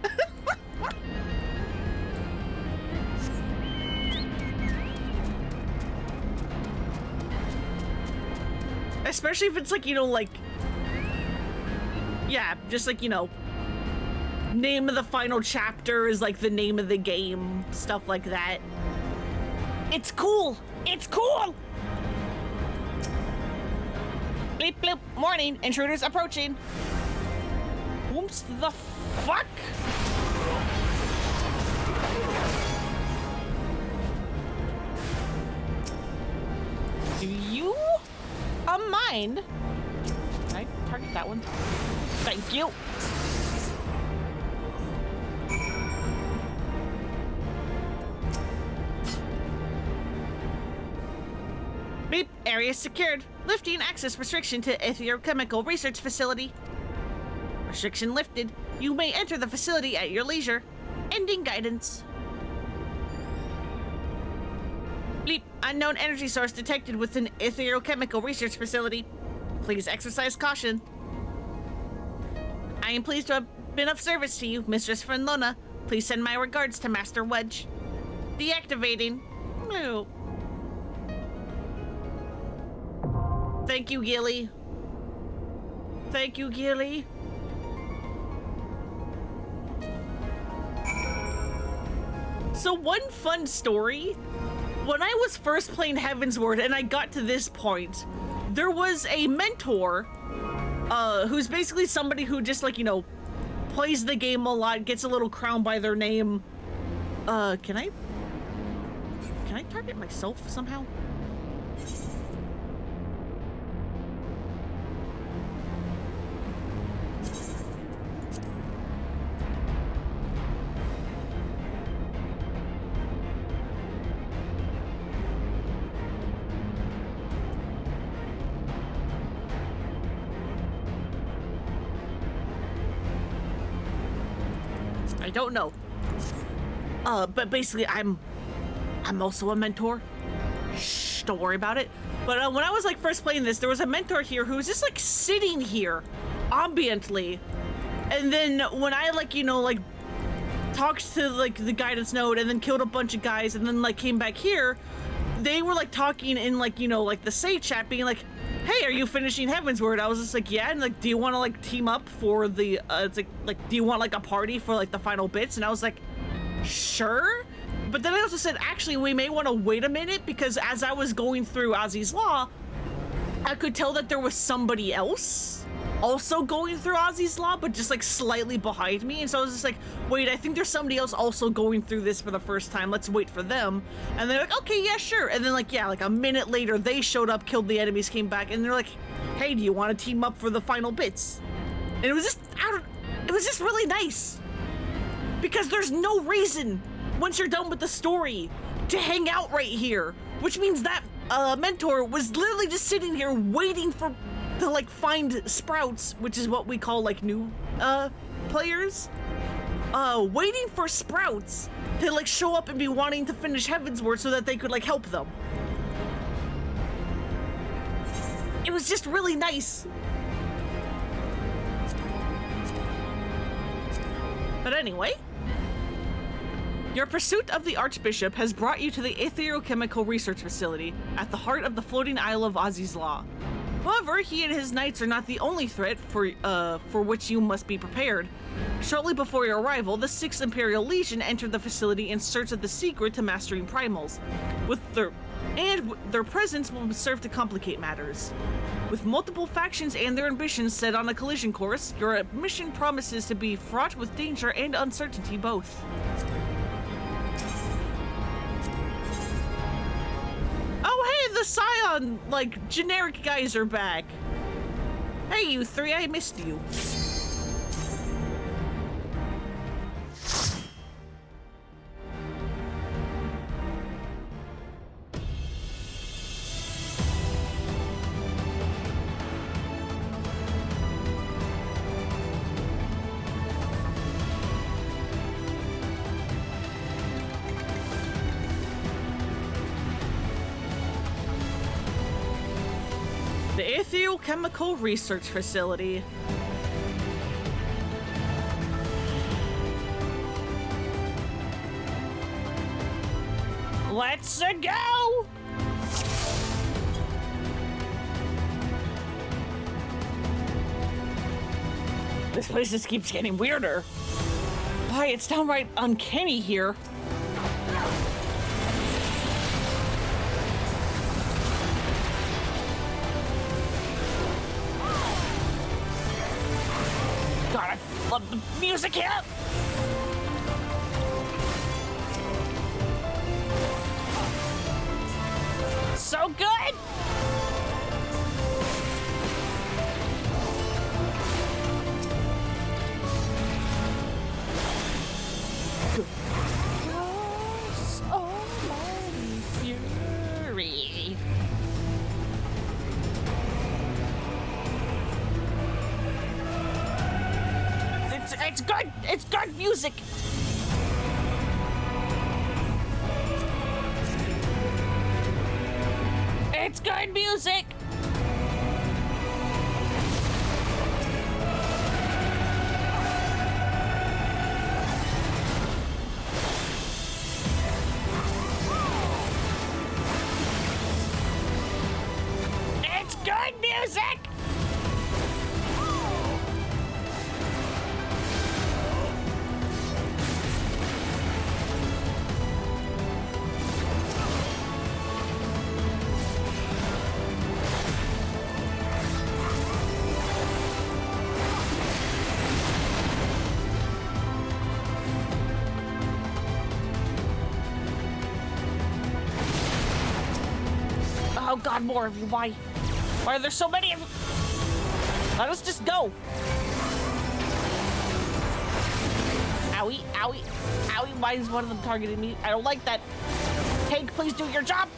Especially if it's like, you know, like, yeah, just like, you know, name of the final chapter is like the name of the game, stuff like that. It's cool. It's cool. Bleep, bloop, morning, intruders approaching. Whoops, the fuck? Do you mind? Can I target that one? Thank you. Beep, area secured. Lifting access restriction to Etherochemical Research Facility. Restriction lifted. You may enter the facility at your leisure. Ending guidance. Bleep, unknown energy source detected within Etherochemical Research Facility. Please exercise caution. I am pleased to have been of service to you, Mistress Fernlona. Please send my regards to Master Wedge. Deactivating. No. Thank you, Gilly. Thank you, Gilly. So one fun story, when I was first playing Heavensward and I got to this point, there was a mentor who's basically somebody who just like, you know, plays the game a lot, gets a little crown by their name. Can I target myself somehow? I don't know. But basically, I'm also a mentor. Shh, don't worry about it. But when I was like first playing this, there was a mentor here who was just like sitting here, ambiently. And then when I like, you know, like talked to like the guidance node and then killed a bunch of guys and then like came back here, they were like talking in like, you know, like the say chat being like, hey, are you finishing Heavensward? I was just like, yeah, and like, do you want to like team up for the, it's like, do you want like a party for like the final bits? And I was like, sure. But then I also said, actually, we may want to wait a minute because as I was going through Ozzy's Law, I could tell that there was somebody else also going through Ozzy's Law, but just like slightly behind me. And so I was just like, wait, I think there's somebody else also going through this for the first time. Let's wait for them. And they're like, okay, yeah, sure. And then like, yeah, like a minute later, they showed up, killed the enemies, came back, and they're like, hey, do you want to team up for the final bits? And it was just really nice. Because there's no reason, once you're done with the story, to hang out right here. Which means that mentor was literally just sitting here waiting to like find sprouts, which is what we call like new players, waiting for sprouts to like show up and be wanting to finish Heavensward so that they could like help them. It was just really nice. But anyway, your pursuit of the Archbishop has brought you to the Etherochemical Research Facility at the heart of the floating isle of Ozzy's Law. However, he and his knights are not the only threat for which you must be prepared. Shortly before your arrival, the 6th Imperial Legion entered the facility in search of the secret to mastering primals. Their presence will serve to complicate matters. With multiple factions and their ambitions set on a collision course, your mission promises to be fraught with danger and uncertainty both. Oh hey, the Scion, like, generic guys are back. Hey you three, I missed you. Ethereal Chemical Research Facility. Let's go! This place just keeps getting weirder. Why, it's downright uncanny here. God, I love the music here. So good. Fury. It's good. It's good music. It's good music. It's good music. Oh God, more of you. Why? Why are there so many of you? Let us just go. Owie, owie, owie. Why is one of them targeting me? I don't like that. Tank, please do your job.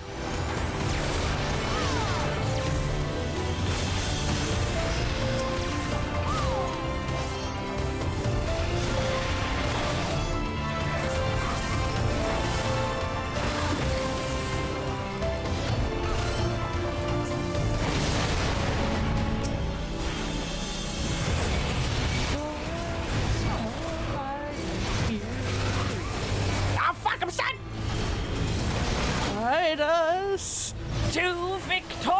Us to victory!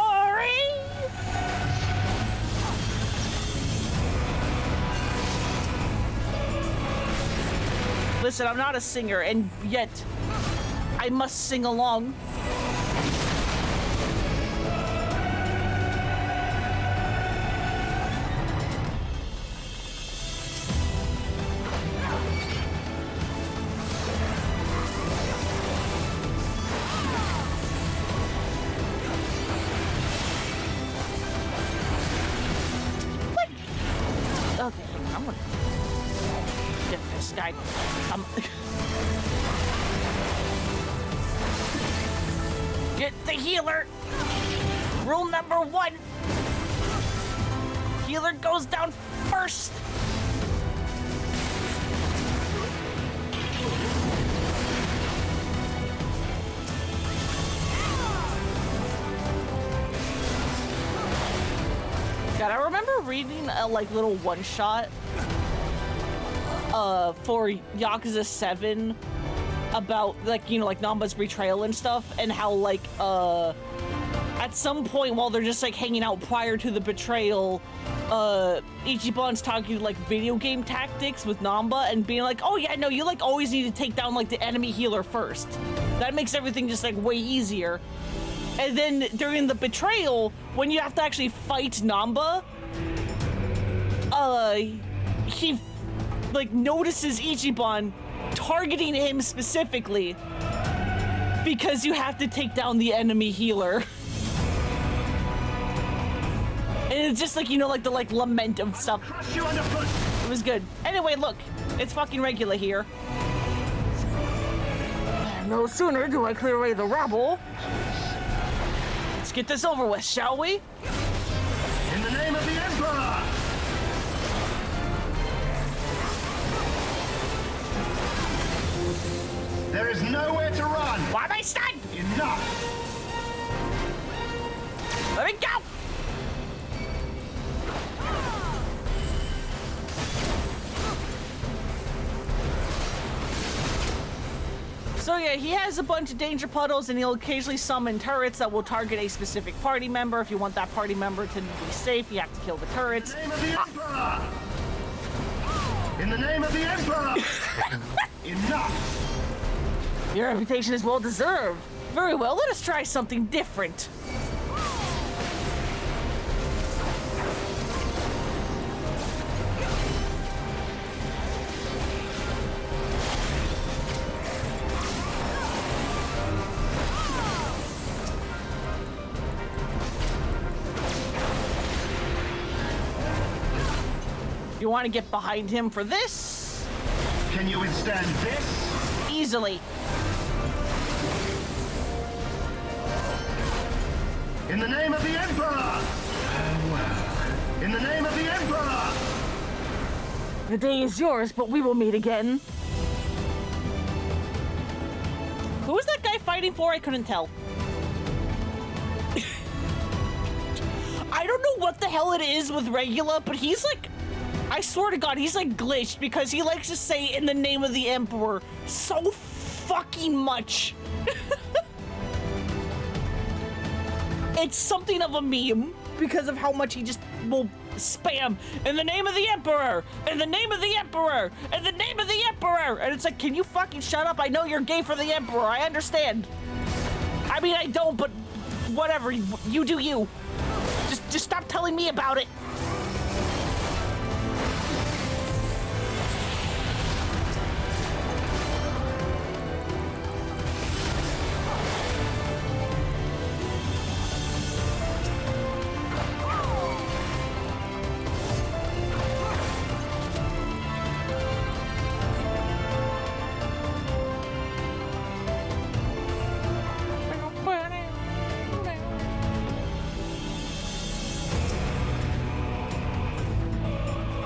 Listen, I'm not a singer, and yet I must sing along. Okay, I'm gonna get this guy. Get the healer. Rule number 1. Healer goes down first. God, I remember reading a little one-shot for Yakuza 7 about Namba's betrayal and stuff, and how at some point while they're just hanging out prior to the betrayal, Ichiban's talking video game tactics with Namba and being like, oh yeah, no, you always need to take down the enemy healer first. That makes everything just way easier. And then during the betrayal, when you have to actually fight Namba, he notices Ichiban targeting him specifically because you have to take down the enemy healer. And it's just the lament of stuff. It was good. Anyway, look, it's fucking Regula here. No sooner do I clear away the rabble. Let's get this over with, shall we?
In the name of the Emperor! There is nowhere to run!
Why am I stunned?
Enough!
Let me go! So yeah, he has a bunch of danger puddles, and he'll occasionally summon turrets that will target a specific party member. If you want that party member to be safe, you have to kill the turrets.
In the name of the Emperor! In the name of the Emperor! Enough!
Your reputation is well deserved. Very well, let us try something different. You want to get behind him for this?
Can you withstand this?
Easily.
In the name of the Emperor! In the name of the Emperor!
The day is yours, but we will meet again. Who was that guy fighting for? I couldn't tell. I don't know what the hell it is with Regula, but he's like, I swear to God, he's like glitched because he likes to say in the name of the Emperor so fucking much. It's something of a meme because of how much he just will spam in the name of the Emperor, in the name of the Emperor, in the name of the Emperor. And it's like, can you fucking shut up? I know you're gay for the Emperor. I understand. I mean, I don't, but whatever. You do you. Just stop telling me about it.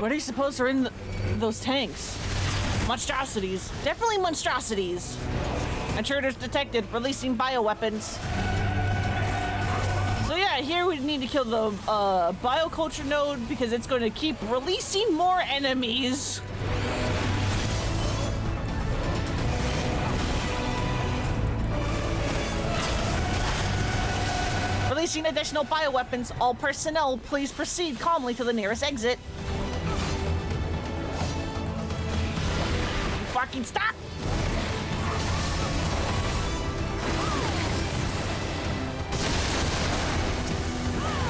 What do you suppose are in those tanks? Monstrosities. Definitely monstrosities. Intruders detected, releasing bioweapons. So yeah, here we need to kill the bioculture node because it's going to keep releasing more enemies. Releasing additional bioweapons. All personnel, please proceed calmly to the nearest exit. Fucking stop!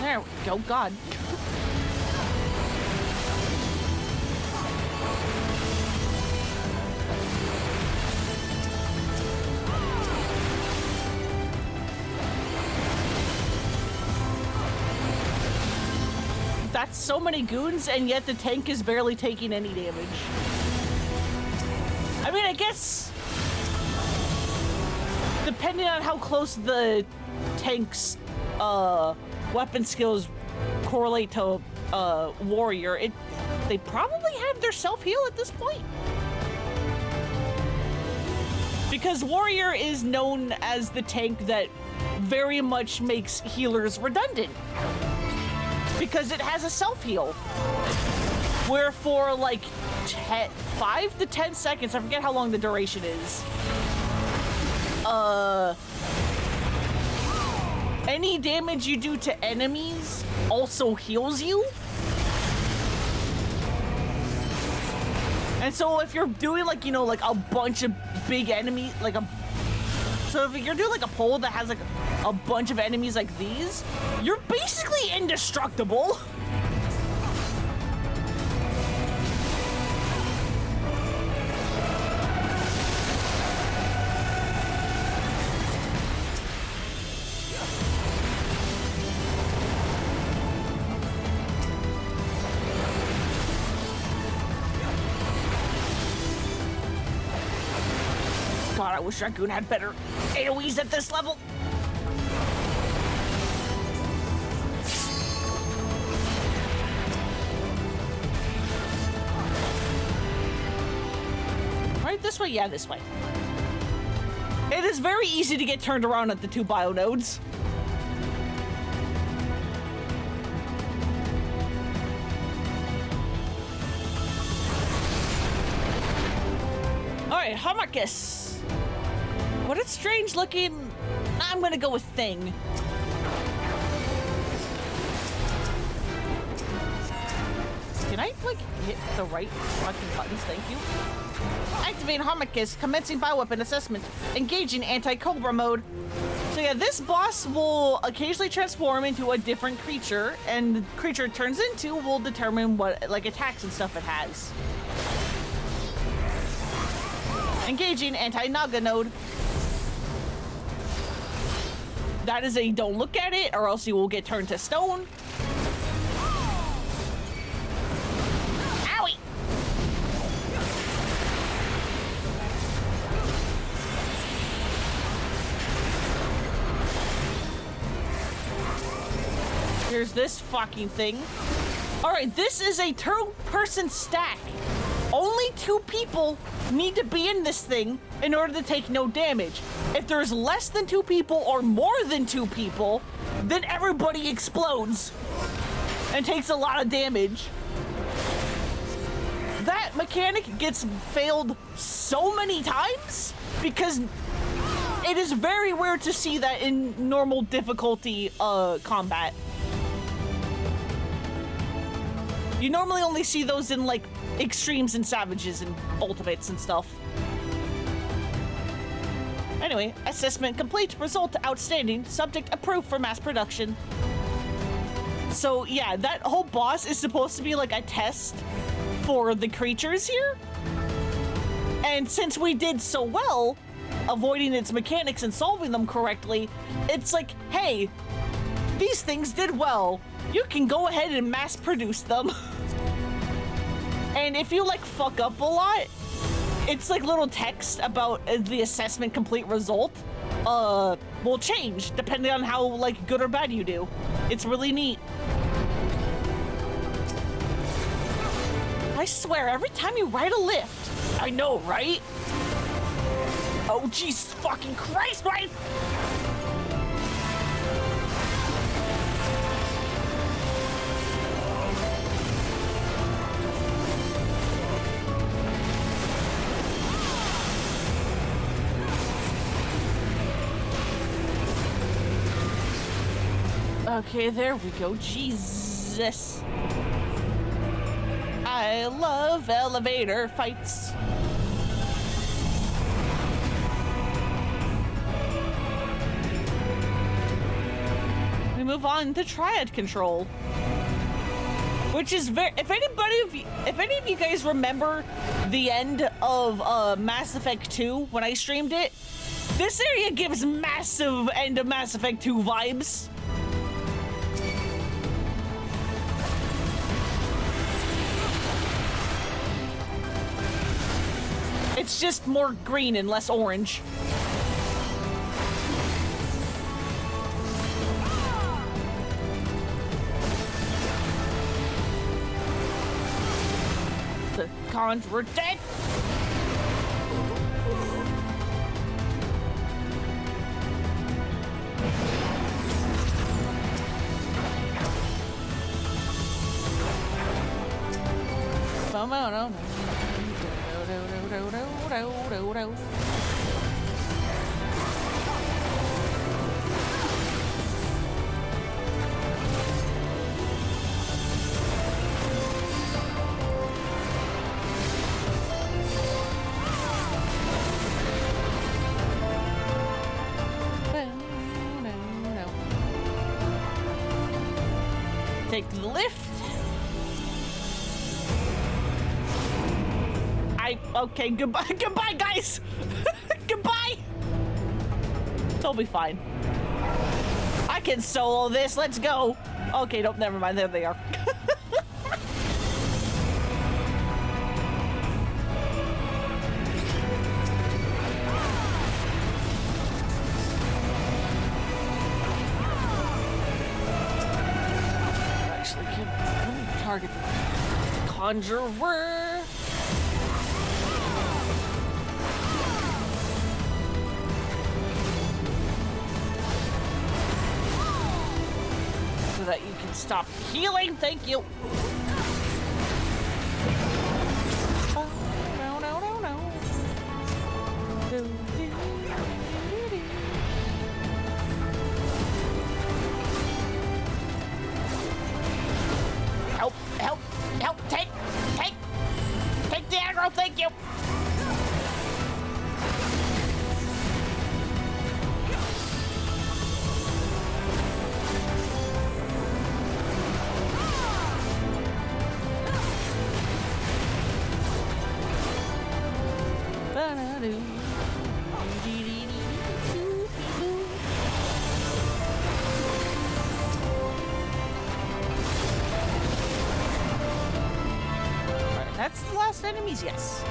There we go, God. That's so many goons, and yet the tank is barely taking any damage. I mean, I guess, depending on how close the tank's weapon skills correlate to warrior, they probably have their self-heal at this point. Because warrior is known as the tank that very much makes healers redundant. Because it has a self-heal. Where for like 5 to 10 seconds, I forget how long the duration is, any damage you do to enemies also heals you. And so if you're doing like, you know, like a bunch of big enemies, so if you're doing like a pole that has like a bunch of enemies like these, you're basically indestructible. God, I wish Raccoon had better AoEs at this level. Right, this way? Yeah, this way. It is very easy to get turned around at the 2 bio nodes. All right, Hamarcus. What a strange looking... I'm gonna go with thing. Can I, like, hit the right fucking buttons? Thank you. Activate Harmachus, commencing bioweapon assessment. Engaging anti-Cobra mode. So yeah, this boss will occasionally transform into a different creature, and the creature it turns into will determine what, like, attacks and stuff it has. Engaging anti-Naga node. That is a don't look at it, or else you will get turned to stone. Owie! Here's this fucking thing. Alright, this is a two-person stack. Only 2 people need to be in this thing in order to take no damage. If there's less than 2 people or more than 2 people, then everybody explodes and takes a lot of damage. That mechanic gets failed so many times because it is very rare to see that in normal difficulty combat. You normally only see those in, like, extremes and savages and ultimates and stuff. Anyway, assessment complete. Result outstanding. Subject approved for mass production. So yeah, that whole boss is supposed to be like a test for the creatures here. And since we did so well avoiding its mechanics and solving them correctly, it's like, hey, these things did well. You can go ahead and mass produce them. And if you, like, fuck up a lot, it's like little text about the assessment complete result will change depending on how, like, good or bad you do. It's really neat. I swear, every time you ride a lift, I know, right? Oh, jeez fucking Christ, right? Okay, there we go. Jesus. I love elevator fights. We move on to triad control, which is very. If any of you guys remember the end of Mass Effect 2 when I streamed it, this area gives massive end of Mass Effect 2 vibes. It's just more green and less orange. The cons were dead. Take the lift. Okay, goodbye, goodbye, guys. Goodbye. They'll be fine. I can solo this. Let's go. Okay, nope, never mind. There they are. Actually, let me target the conjurer. That you can stop healing. Thank you. Oh, no. you. That's the last enemies, yes.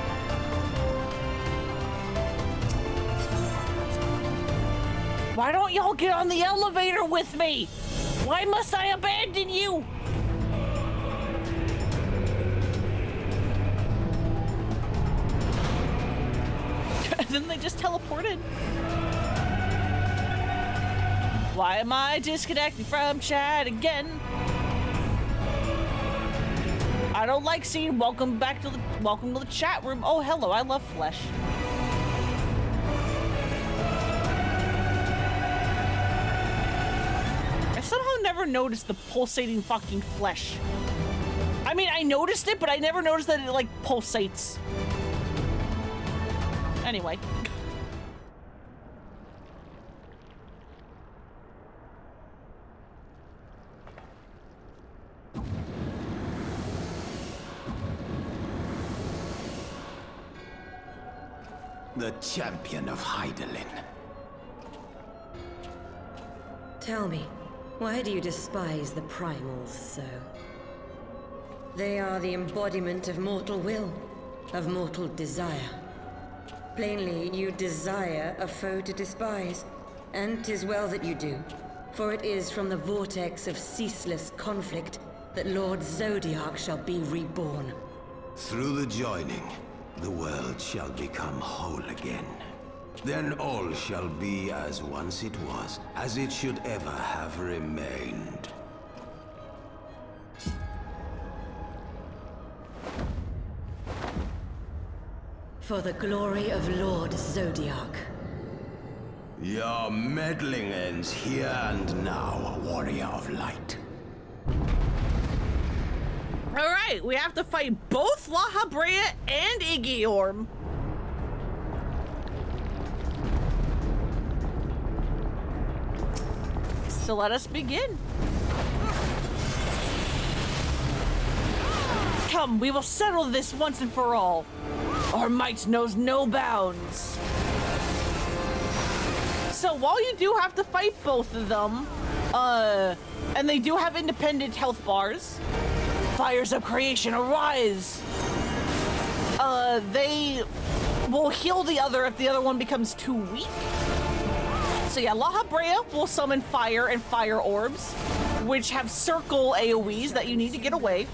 Why don't y'all get on the elevator with me? Why must I abandon you? And then they just teleported. Why am I disconnected from chat again? I don't like seeing welcome to the chat room. Oh, hello, I love flesh. I somehow never noticed the pulsating fucking flesh. I mean, I noticed it, but I never noticed that it, like, pulsates. Anyway.
The champion of Hydaelyn.
Tell me, why do you despise the primals so? They are the embodiment of mortal will, of mortal desire. Plainly, you desire a foe to despise, and 'tis well that you do, for it is from the vortex of ceaseless conflict that Lord Zodiac shall be reborn.
Through the joining, the world shall become whole again. Then all shall be as once it was, as it should ever have remained.
For the glory of Lord Zodiac.
Your meddling ends here and now, warrior of light.
Alright, we have to fight both La Habrea and Igiorm. So let us begin. Come, we will settle this once and for all. Our might knows no bounds. So while you do have to fight both of them, and they do have independent health bars, fires of creation arise. They will heal the other if the other one becomes too weak. So yeah, La Habrea will summon fire and fire orbs, which have circle AoEs that you need to get away.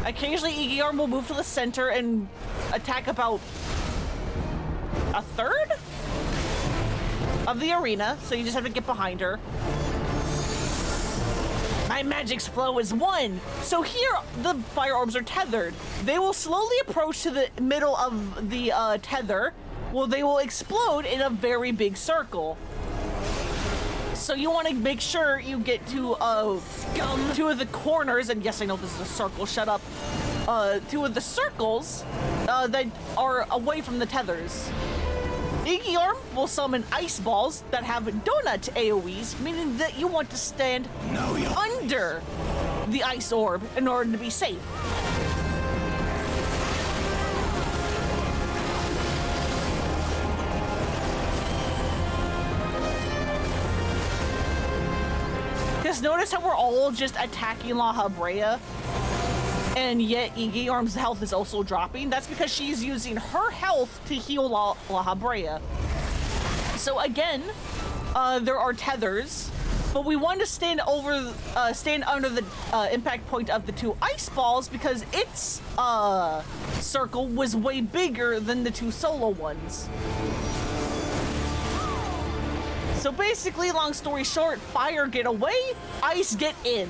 Occasionally, Igiorm will move to the center and attack about a third of the arena, so you just have to get behind her. My magic's flow is 1. So here, the fire orbs are tethered. They will slowly approach to the middle of the tether. Well, they will explode in a very big circle. So you want to make sure you get to two of the corners, and yes, I know this is a circle, shut up. Two of the circles that are away from the tethers. Igiorm will summon ice balls that have donut AoEs, meaning that you want to stand under the ice orb in order to be safe. Just notice how we're all just attacking La Habrea, and yet Igiorm's health is also dropping. That's because she's using her health to heal La Habrea. So again, there are tethers, but we want to stand under the impact point of the 2 ice balls because its circle was way bigger than the 2 solo ones. So basically, long story short, fire get away, ice get in.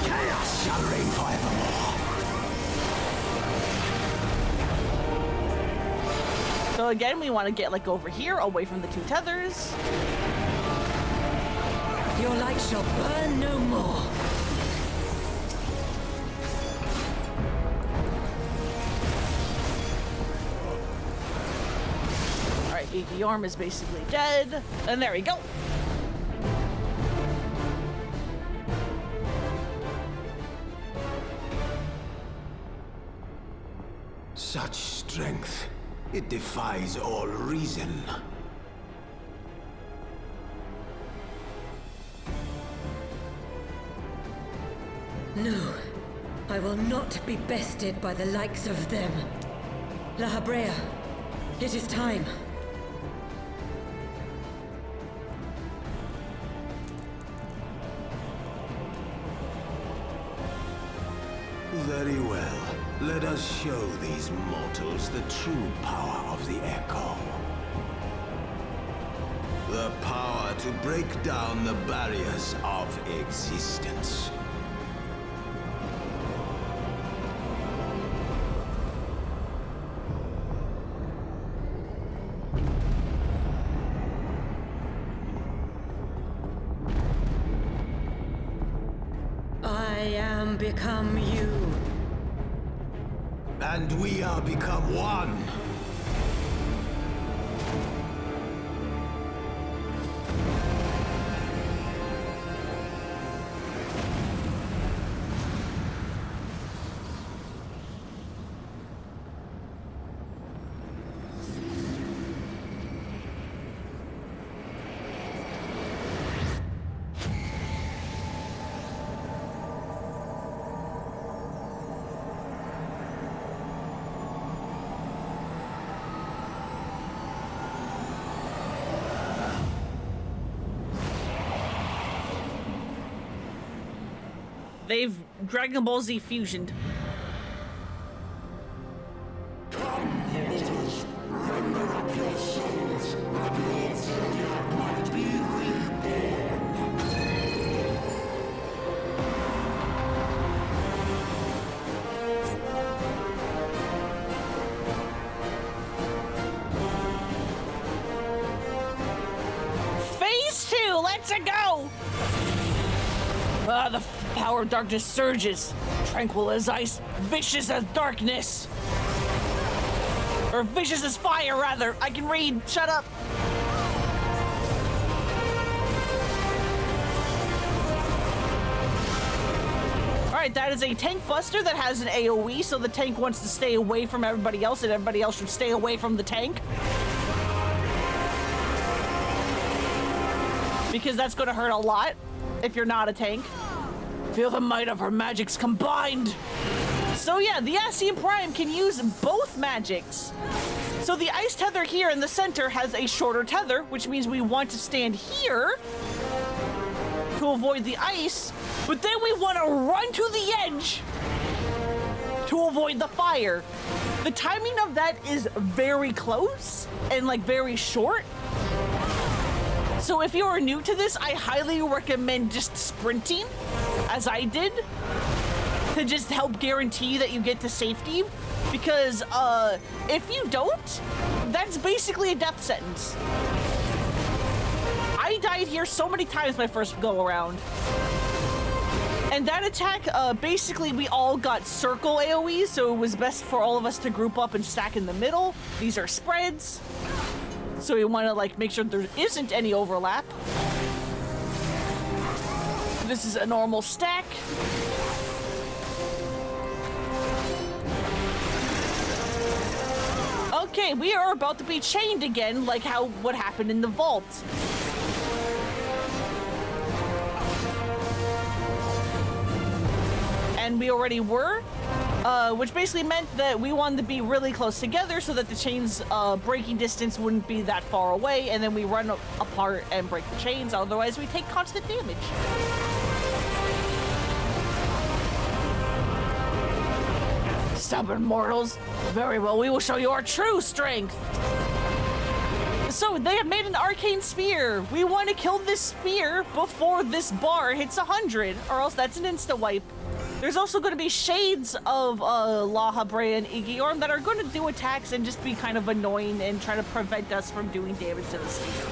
Chaos shall reign forevermore.
So again, we want to get like over here, away from the 2 tethers.
Your light shall burn no more.
Iggy is basically dead. And there we go.
Such strength. It defies all reason.
No, I will not be bested by the likes of them. La Habrea, it is time.
Very well. Let us show these mortals the true power of the Echo. The power to break down the barriers of existence.
I am become you.
And we are become one.
They've Dragon Ball Z fusioned. Phase 2, let's go! The power of darkness surges. Tranquil as ice, vicious as darkness. Or vicious as fire, rather. I can read. Shut up. Alright, that is a tank buster that has an AoE, so the tank wants to stay away from everybody else, and everybody else should stay away from the tank. Because that's gonna hurt a lot if you're not a tank. Feel the might of her magics combined. So yeah, the Ascian Prime can use both magics. So the ice tether here in the center has a shorter tether, which means we want to stand here to avoid the ice, but then we want to run to the edge to avoid the fire. The timing of that is very close and like very short. So if you are new to this, I highly recommend just sprinting, as I did, to just help guarantee that you get to safety. Because if you don't, that's basically a death sentence. I died here so many times my first go around. And that attack, basically we all got circle AoE, so it was best for all of us to group up and stack in the middle. These are spreads. So we want to like make sure there isn't any overlap. This is a normal stack. Okay, we are about to be chained again, like what happened in the vault. And we already were, which basically meant that we wanted to be really close together so that the chain's breaking distance wouldn't be that far away, and then we run apart and break the chains, otherwise we take constant damage. Stubborn mortals. Very well, we will show you our true strength. So they have made an arcane spear. We want to kill this spear before this bar hits 100, or else that's an insta-wipe. There's also going to be shades of La Habrea and Iggy that are going to do attacks and just be kind of annoying and try to prevent us from doing damage to the spear.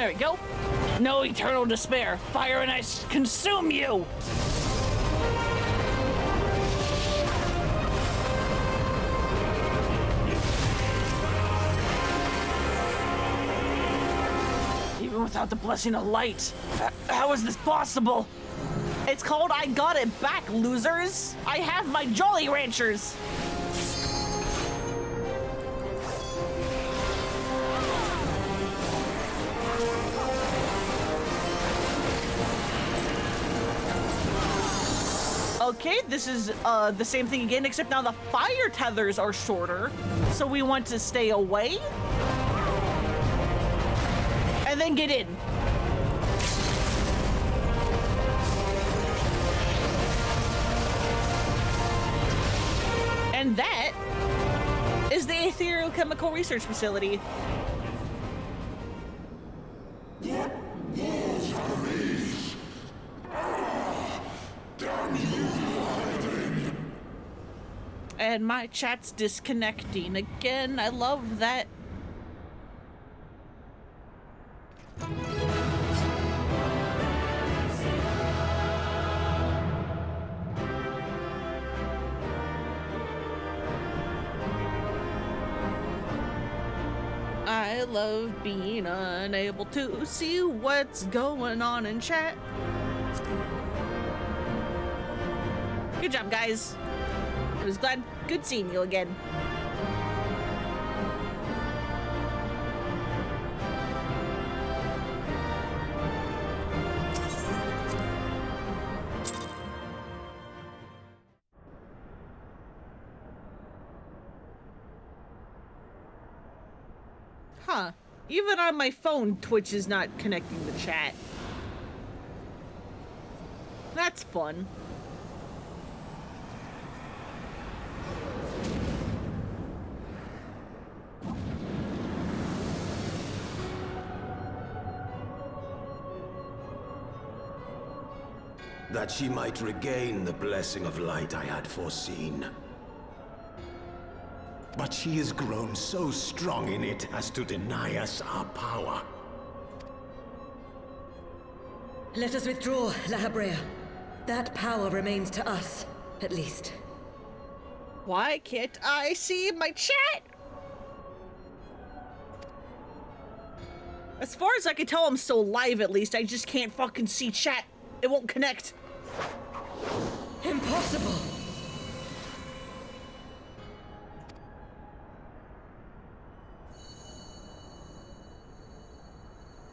There we go. No eternal despair. Fire and ice consume you! Even without the blessing of light, how is this possible? It's called I Got It Back, losers! I have my Jolly Ranchers! Okay, this is the same thing again, except now the fire tethers are shorter, so we want to stay away and then get in. And that is the Ethereal Chemical Research Facility.
What walls are these? Damn you, Lord.
And my chat's disconnecting again. I love that. I love being unable to see what's going on in chat. Good job, guys. I was good seeing you again. Huh. Even on my phone, Twitch is not connecting the chat. That's fun.
That she might regain the blessing of light I had foreseen. But she has grown so strong in it as to deny us our power.
Let us withdraw, La Habrea. That power remains to us, at least.
Why can't I see my chat? As far as I can tell, I'm still live at least. I just can't fucking see chat. It won't connect.
Impossible!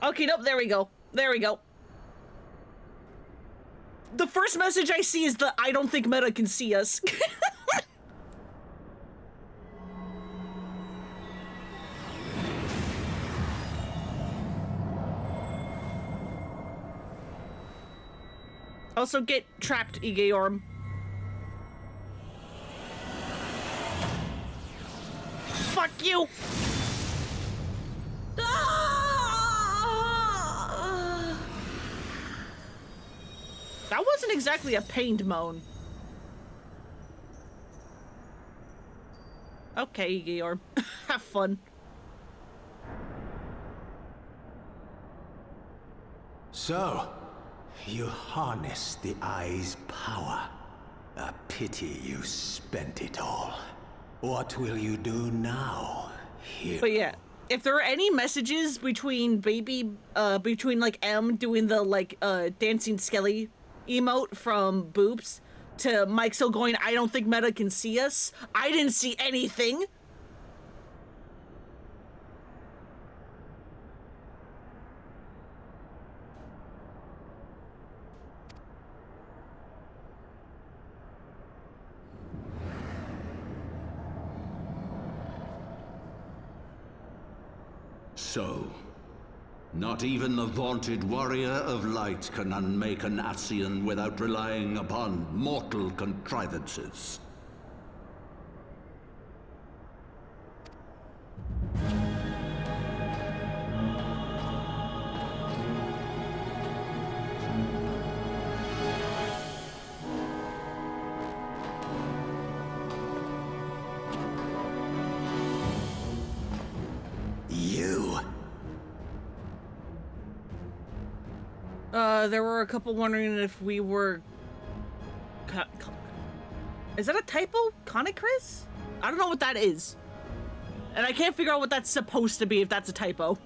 Okay, nope, there we go. There we go. The first message I see is the I don't think Meta can see us. Also get trapped, Igeorm. Fuck you! That wasn't exactly a pained moan. Okay, Igeorm. Have fun.
So, you harness the eye's power. A pity you spent it all. What will you do now, hero?
But yeah, if there are any messages between between like M doing the like dancing skelly emote from Boops to Mike still going, I don't think Meta can see us. I didn't see anything.
So, not even the vaunted warrior of light can unmake an Ascian without relying upon mortal contrivances.
There were a couple wondering if we were... Is that a typo? Connicris? I don't know what that is. And I can't figure out what that's supposed to be if that's a typo.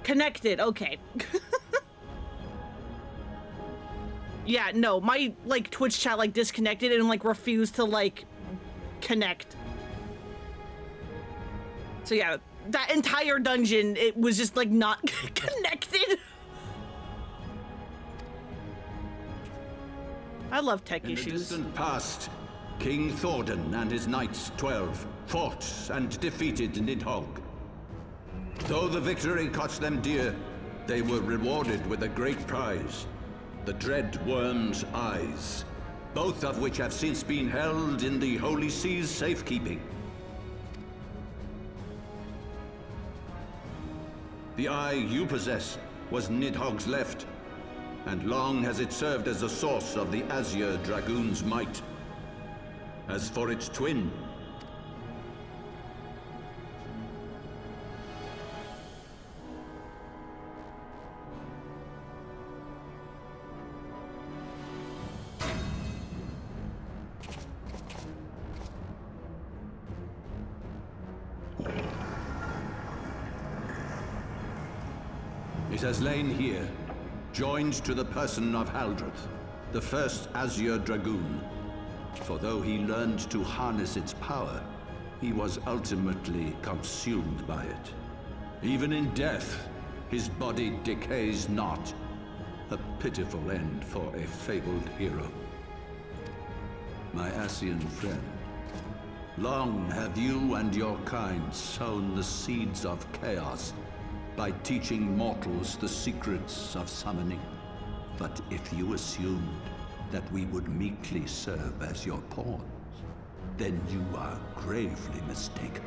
Connected, okay. Yeah, no, my, like, Twitch chat, like, disconnected and, like, refused to, like, connect. So, yeah, that entire dungeon, it was just, like, not connected. I love tech issues.
In the distant past, King Thordan and his knights 12 fought and defeated Nidhogg. Though the victory cost them dear, they were rewarded with a great prize. The Dread Worm's eyes, both of which have since been held in the Holy Sea's safekeeping. The eye you possess was Nidhogg's left, and long has it served as the source of the Azure Dragoon's might. As for its twin, it has lain here, joined to the person of Haldreth, the first Azure Dragoon. For though he learned to harness its power, he was ultimately consumed by it. Even in death, his body decays not. A pitiful end for a fabled hero. My Ascian friend, long have you and your kind sown the seeds of chaos by teaching mortals the secrets of summoning. But if you assumed that we would meekly serve as your pawns, then you are gravely mistaken.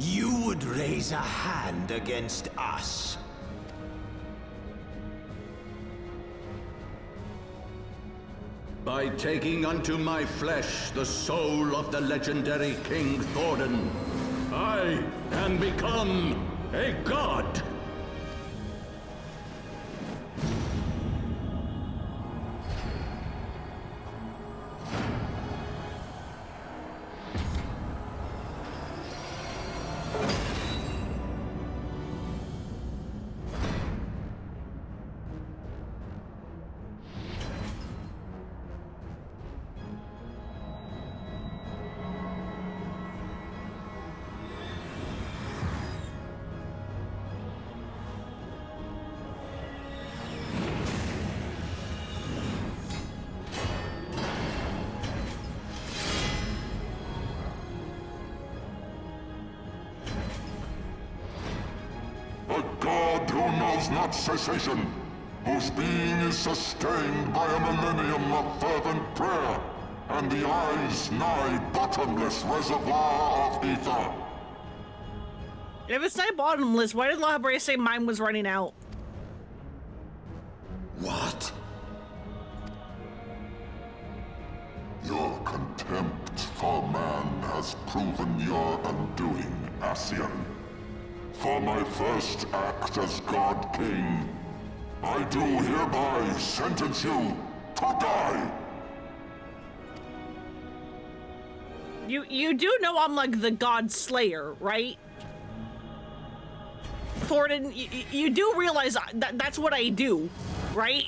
You would raise a hand against us?
By taking unto my flesh the soul of the legendary King Thordan, I can become a god!
Not cessation, whose being is sustained by a millennium of fervent prayer, and the eye's nigh bottomless reservoir of ether.
If it's nigh bottomless, why did La Habrea say mine was running out?
What? Your contempt for man has proven your undoing, Ascian. For my first act as God King, I do hereby sentence you to die!
You do know I'm like the God Slayer, right? Thordan, you do realize that that's what I do, right?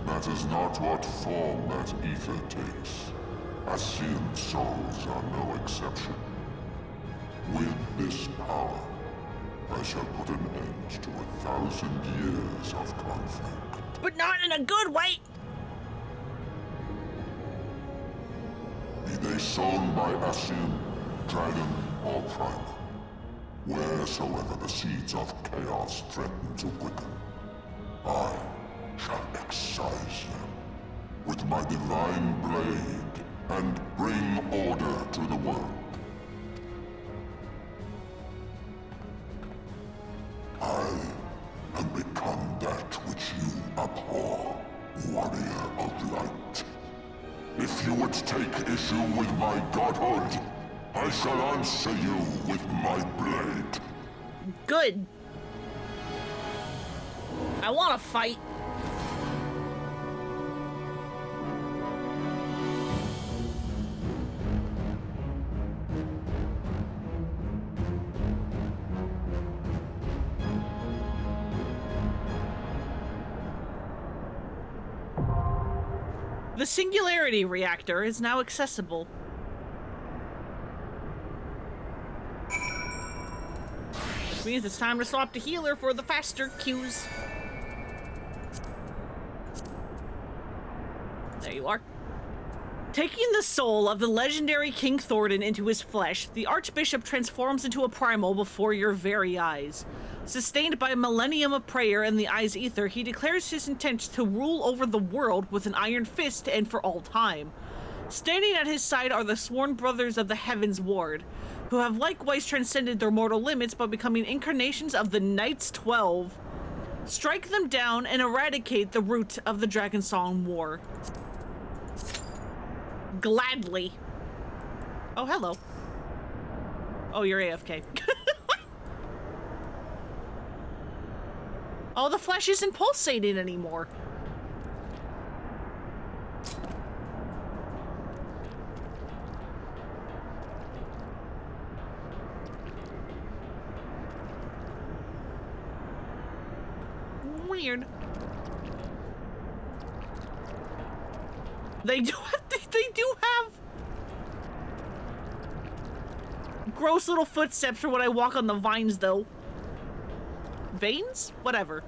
Matters not what form that ether takes. Ascian souls are no exception. With this power, I shall put an end to 1,000 years of conflict.
But not in a good way!
Be they sown by Ascian, dragon, or primal, wheresoever the seeds of chaos threaten to quicken, I exorcise them with my divine blade and bring order to the world. I have become that which you abhor, warrior of light. If you would take issue with my godhood, I shall answer you with my blade.
Good. I want to fight. The Singularity Reactor is now accessible. Which means it's time to swap to healer for the faster queues. There you are. Taking the soul of the legendary King Thordan into his flesh, the Archbishop transforms into a primal before your very eyes. Sustained by a millennium of prayer in the Eye's ether, he declares his intent to rule over the world with an iron fist and for all time. Standing at his side are the sworn brothers of the Heavensward, who have likewise transcended their mortal limits by becoming incarnations of the Knights 12. Strike them down and eradicate the root of the Dragonsong War. Gladly. Oh, hello. Oh, you're AFK. Oh, the flesh isn't pulsating anymore. Weird. They do have gross little footsteps for when I walk on the vines, though. Veins? Whatever.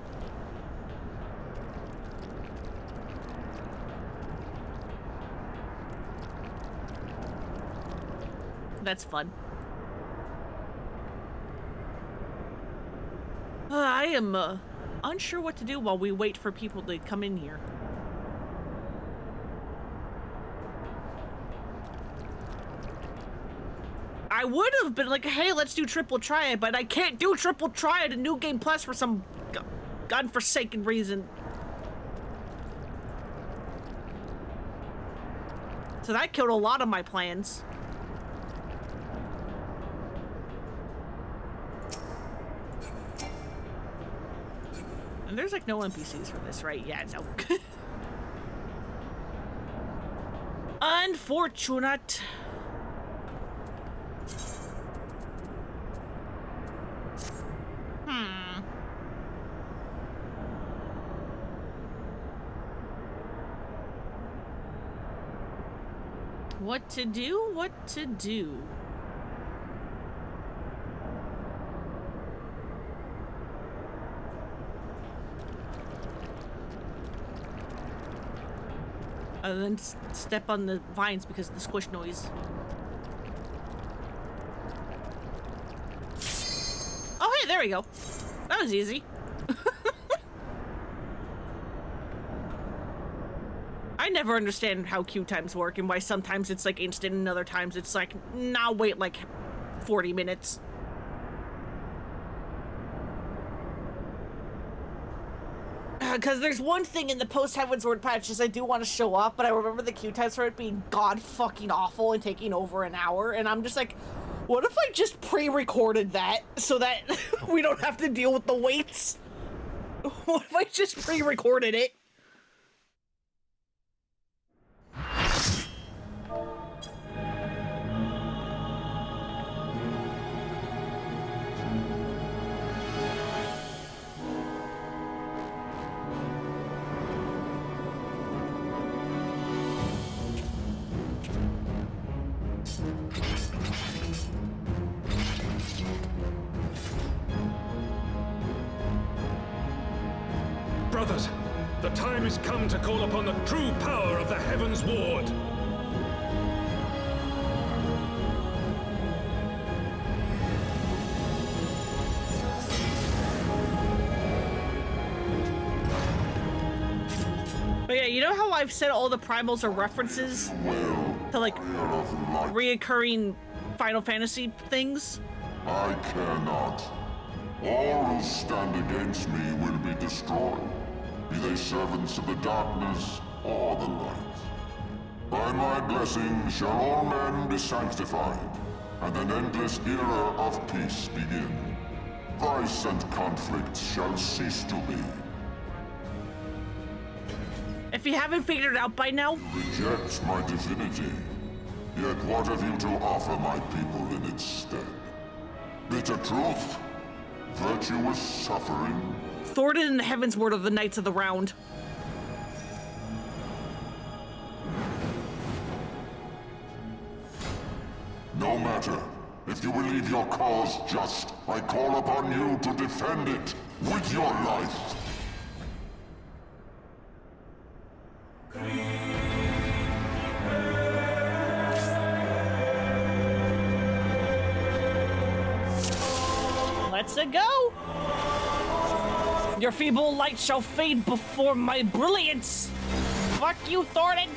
That's fun. I am unsure what to do while we wait for people to come in here. I would have been like, hey, let's do triple triad, but I can't do triple triad in New Game Plus for some godforsaken reason. So that killed a lot of my plans. And there's like no NPCs for this, right? Yeah, no. Unfortunate. What to do? What to do? Other than step on the vines because of the squish noise. Oh, hey, there we go. That was easy. I never understand how queue times work and why sometimes it's like instant and other times it's like, nah, wait like 40 minutes. Because there's one thing in the post-Heavensward patches I do want to show off, but I remember the queue times for it being god-fucking-awful and taking over an hour, and I'm just like, what if I just pre-recorded that so that we don't have to deal with the waits? What if I just pre-recorded it?
Brothers, the time has come to call upon the true power of the Heavensward.
you know how I've said all the primals are references to, like, reoccurring Final Fantasy things?
I care not. All who stand against me will be destroyed, be they servants of the darkness or the light. By my blessing shall all men be sanctified, and an endless era of peace begin. Vice and conflict shall cease to be.
If you haven't figured it out by now...
You reject my divinity, yet what have you to offer my people in its stead? Bitter truth? Virtuous suffering?
Thornton and the Heavensward are the Knights of the Round.
No matter. If you believe your cause just, I call upon you to defend it with your life.
Let's go! Your feeble light shall fade before my brilliance! Fuck you, Thornton!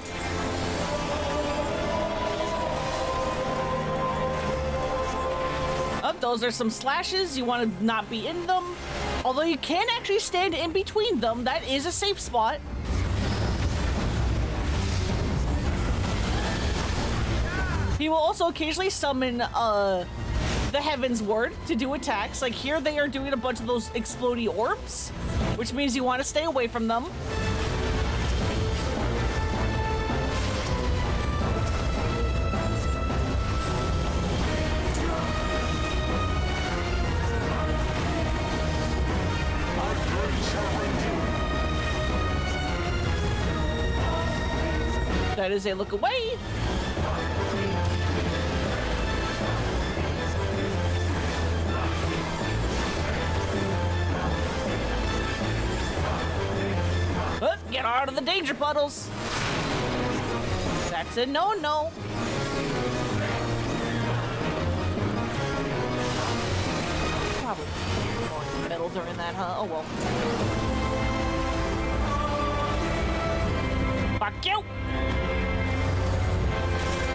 Oh, those are some slashes. You want to not be in them. Although you can actually stand in between them. That is a safe spot. He will also occasionally summon, the Heavensward to do attacks. Like here they are doing a bunch of those explodey orbs, which means you want to stay away from them. That is a look away. Get out of the danger puddles. That's a no-no. Probably going in the middle during that, huh? Oh well. Fuck you!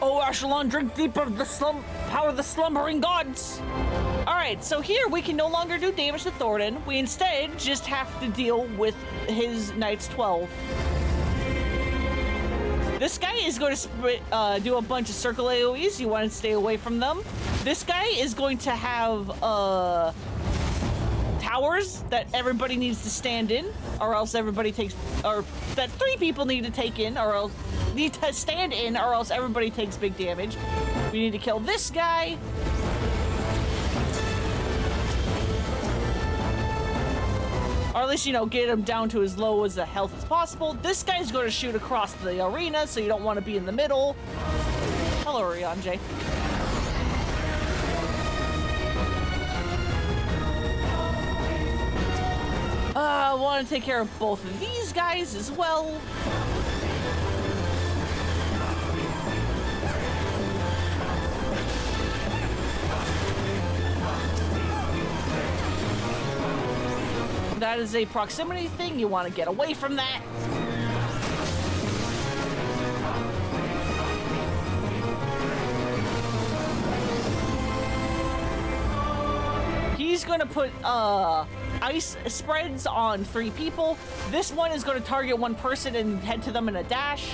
Oh, Echelon, drink deep of the power of the slumbering gods. Alright, so here we can no longer do damage to Thornton. We instead just have to deal with his Knights 12. This guy is going to do a bunch of circle AoEs. You want to stay away from them. This guy is going to have towers that everybody needs to stand in, or else everybody takes, or that 3 people need to take in, or else need to stand in, or else everybody takes big damage. We need to kill this guy. Or at least, you know, get him down to as low as the health as possible. This guy's going to shoot across the arena, so you don't want to be in the middle. Hello, Ryanje. I want to take care of both of these guys as well. That is a proximity thing. You want to get away from that. He's going to put ice spreads on 3 people. This one is going to target 1 person and head to them in a dash.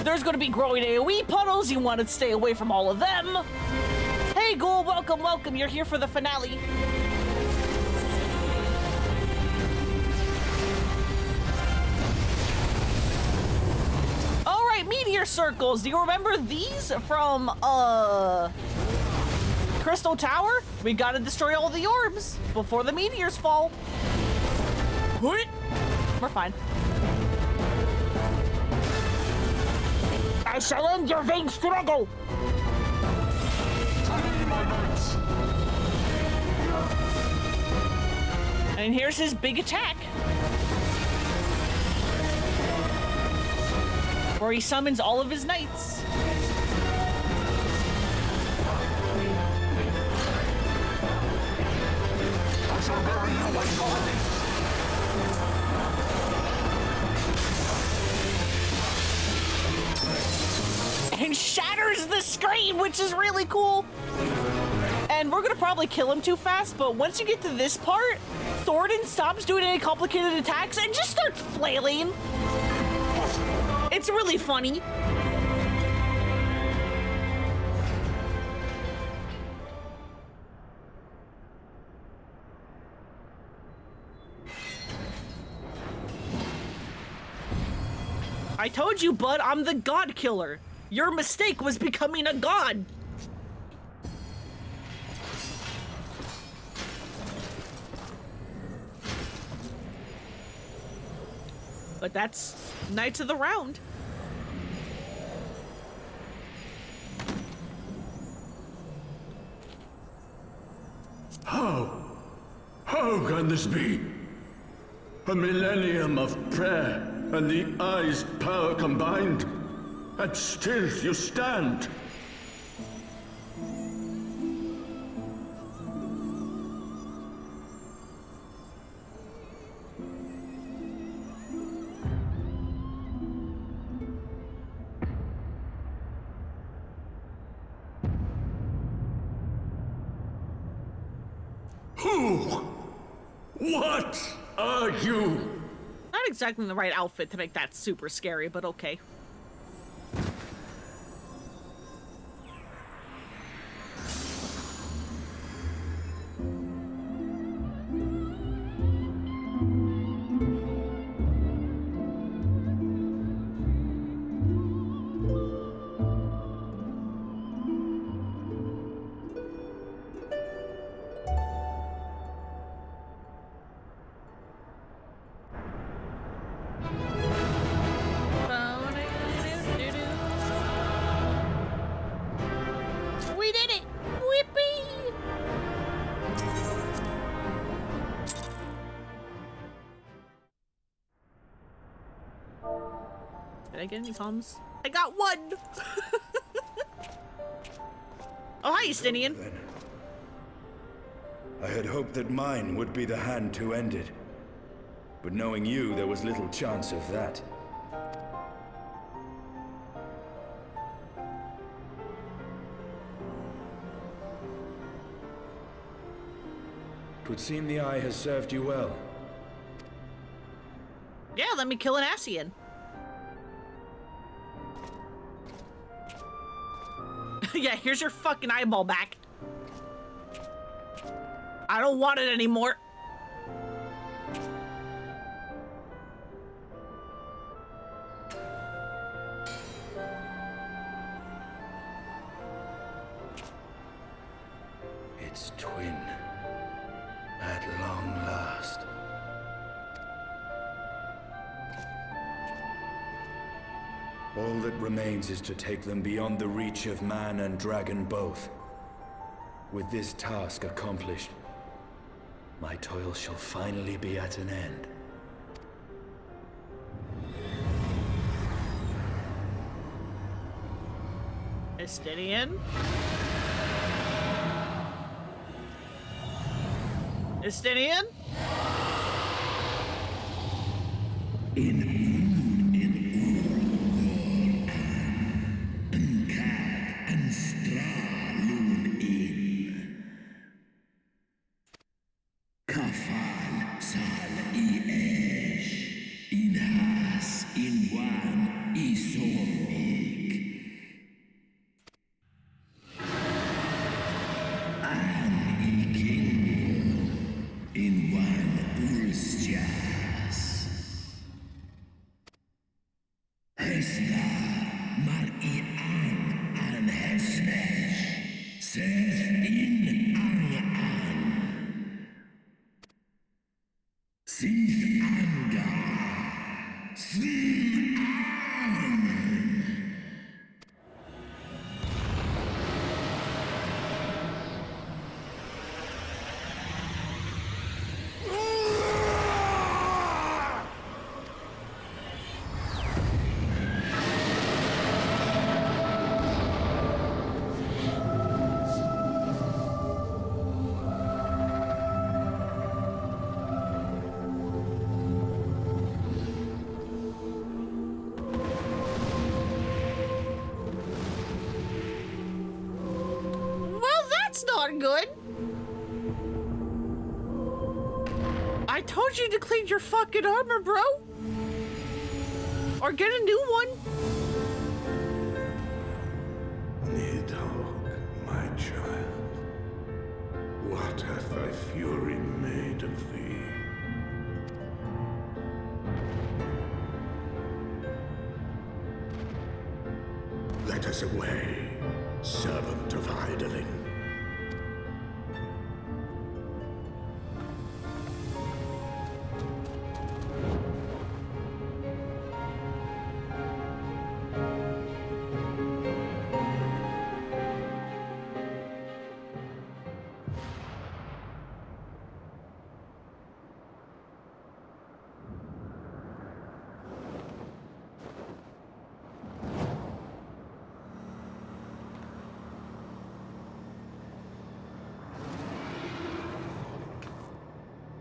There's going to be growing AoE puddles. You want to stay away from all of them. Hey, Ghoul, welcome, welcome. You're here for the finale. Meteor circles. Do you remember these from Crystal Tower? We gotta destroy all the orbs before the meteors fall. We're fine. I shall end your vain struggle. And here's his big attack, where he summons all of his knights. and shatters the screen, which is really cool. And we're gonna probably kill him too fast, but once you get to this part, Thornton stops doing any complicated attacks and just starts flailing. It's really funny. I told you, bud, I'm the god killer. Your mistake was becoming a god. But that's Knights of the Round.
How can this be? A millennium of prayer and the Eye's power combined, and still you stand. Who? What are you?
Not exactly the right outfit to make that super scary, but okay. We did it! Whippy! Did I get any palms? I got one! Oh, hi, Justinian.
I had hoped that mine would be the hand to end it. But knowing you, there was little chance of that. It would seem the Eye has served you well.
Yeah, let me kill an Ascian. Yeah, here's your fucking eyeball back. I don't want it anymore.
Its twin. At long last. All that remains is to take them beyond the reach of man and dragon both. With this task accomplished, my toil shall finally be at an end.
Justinian? Justinian? not good. I told you to clean your fucking armor, bro. Or get a new one.
Nidhogg, my child, what hath thy fury made of thee? Let us away, servant of Hydaelyn.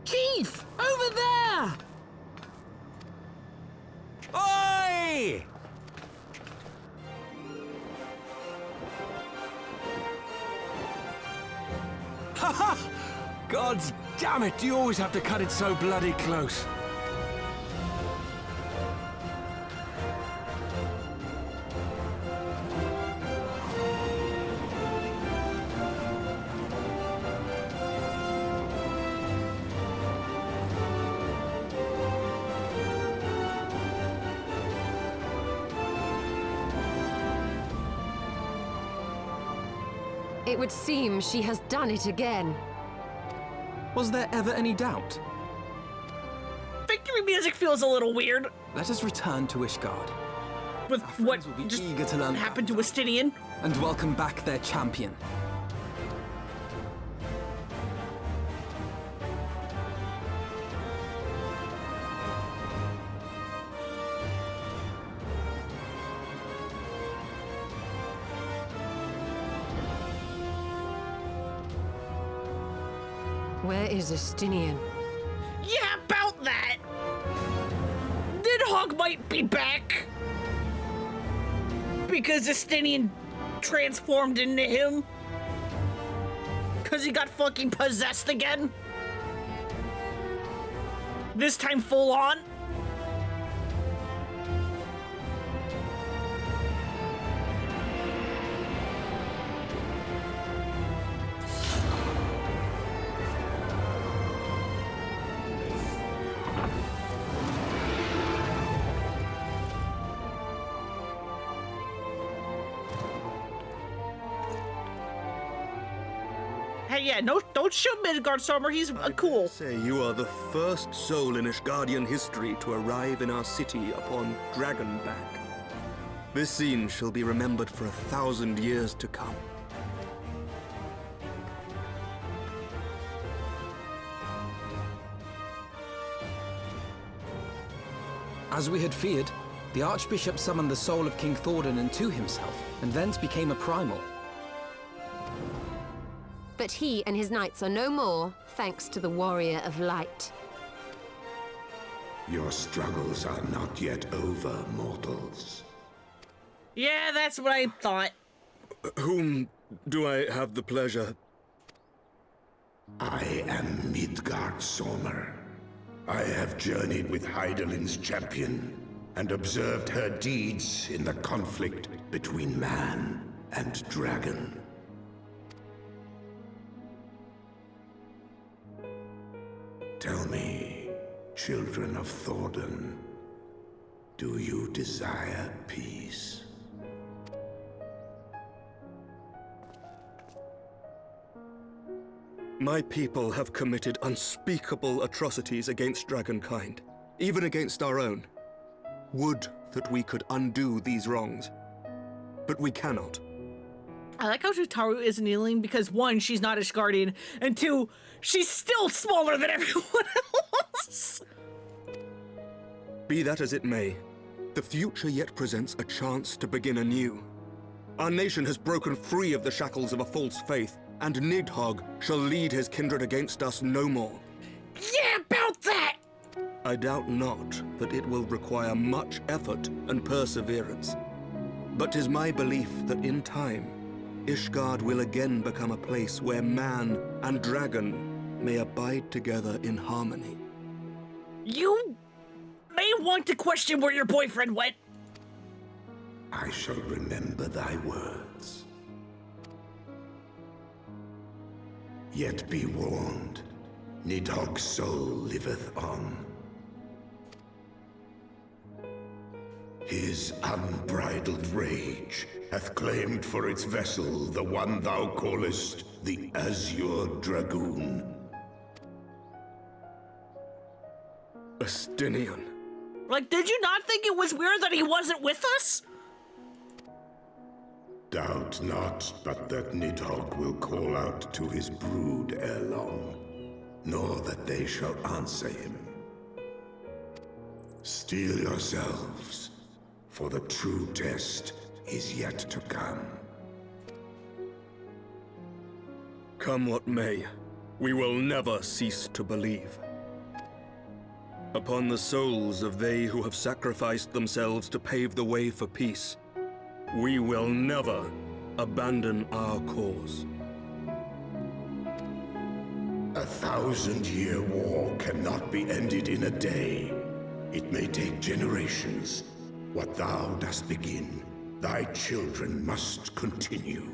Chief! Over there! Oi!
Ha! God damn it, you always have to cut it so bloody close.
It would seem she has done it again.
Was there ever any doubt?
Victory music feels a little weird.
Let us return to Ishgard.
With
Our
what
friends will be
just
eager to learn
happened to Estinian.
and welcome back their champion.
Where is Estinian?
Yeah, about that. Nidhogg might be back. Because Estinian transformed into him. Because he got fucking possessed again. This time full on. Hey, yeah, no, don't shoot Midgard Stormer. He's cool.
Say you are the first soul in Ishgardian history to arrive in our city upon Dragonback. This scene shall be remembered for 1,000 years to come.
As we had feared, the Archbishop summoned the soul of King Thordan into himself, and thence became a primal.
But he and his knights are no more, thanks to the Warrior of Light.
Your struggles are not yet over, mortals.
Yeah, that's what I thought.
Whom do I have the pleasure?
I am Midgard Sormer. I have journeyed with Hydaelyn's champion and observed her deeds in the conflict between man and dragon. Tell me, children of Thordan, do you desire peace?
My people have committed unspeakable atrocities against dragonkind, even against our own. Would that we could undo these wrongs. But we cannot.
I like how Tutaru is kneeling because, one, she's not Ishgardian, and two, she's still smaller than everyone else.
Be that as it may, the future yet presents a chance to begin anew. Our nation has broken free of the shackles of a false faith, and Nidhogg shall lead his kindred against us no more.
Yeah, about that!
I doubt not that it will require much effort and perseverance. But 'tis my belief that in time, Ishgard will again become a place where man and dragon may abide together in harmony.
You may want to question where your boyfriend went.
I shall remember thy words. Yet be warned, Nidhogg's soul liveth on. His unbridled rage hath claimed for its vessel the one thou callest the Azure Dragoon.
Estinian.
Like, did you not think it was weird that he wasn't with us?
Doubt not, but that Nidhogg will call out to his brood ere long, nor that they shall answer him. Steel yourselves, for the true test is yet to come.
Come what may, we will never cease to believe. Upon the souls of they who have sacrificed themselves to pave the way for peace, we will never abandon our cause.
1,000-year war cannot be ended in a day. It may take generations. What thou dost begin, thy children must continue.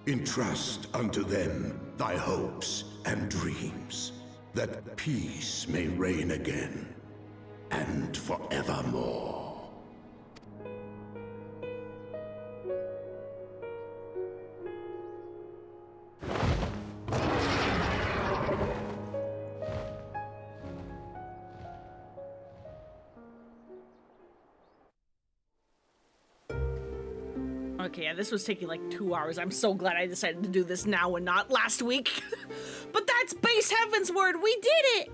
Entrust unto them thy hopes and dreams, that peace may reign again, and forevermore.
Okay, yeah, this was taking like 2 hours. I'm so glad I decided to do this now and not last week. But that's base Heavensward. We did it!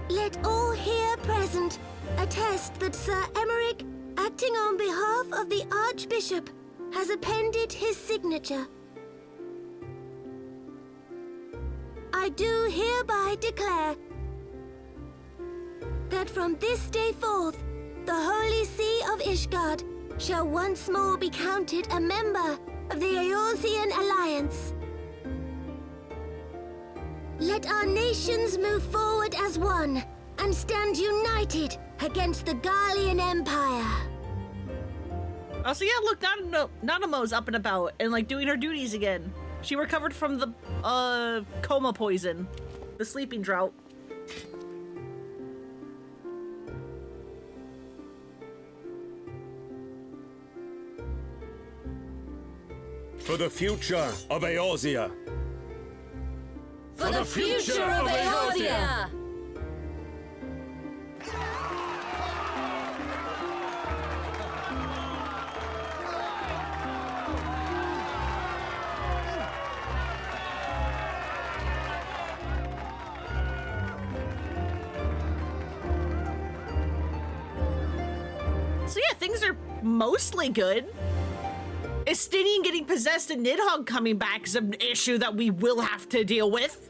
Let all here present attest that Sir Emmerich, acting on behalf of the Archbishop, has appended his signature. I do hereby declare that from this day forth, the Holy See of Ishgard shall once more be counted a member of the Eorzean Alliance. Let our nations move forward as one and stand united against the Garlean Empire.
Oh, so yeah, look, Nanamo's up and about and like doing her duties again. She recovered from the coma poison, the sleeping drought.
For the future of Eorzea.
For the future of Eorzea!
So yeah, things are mostly good. Estinian getting possessed and Nidhogg coming back is an issue that we will have to deal with.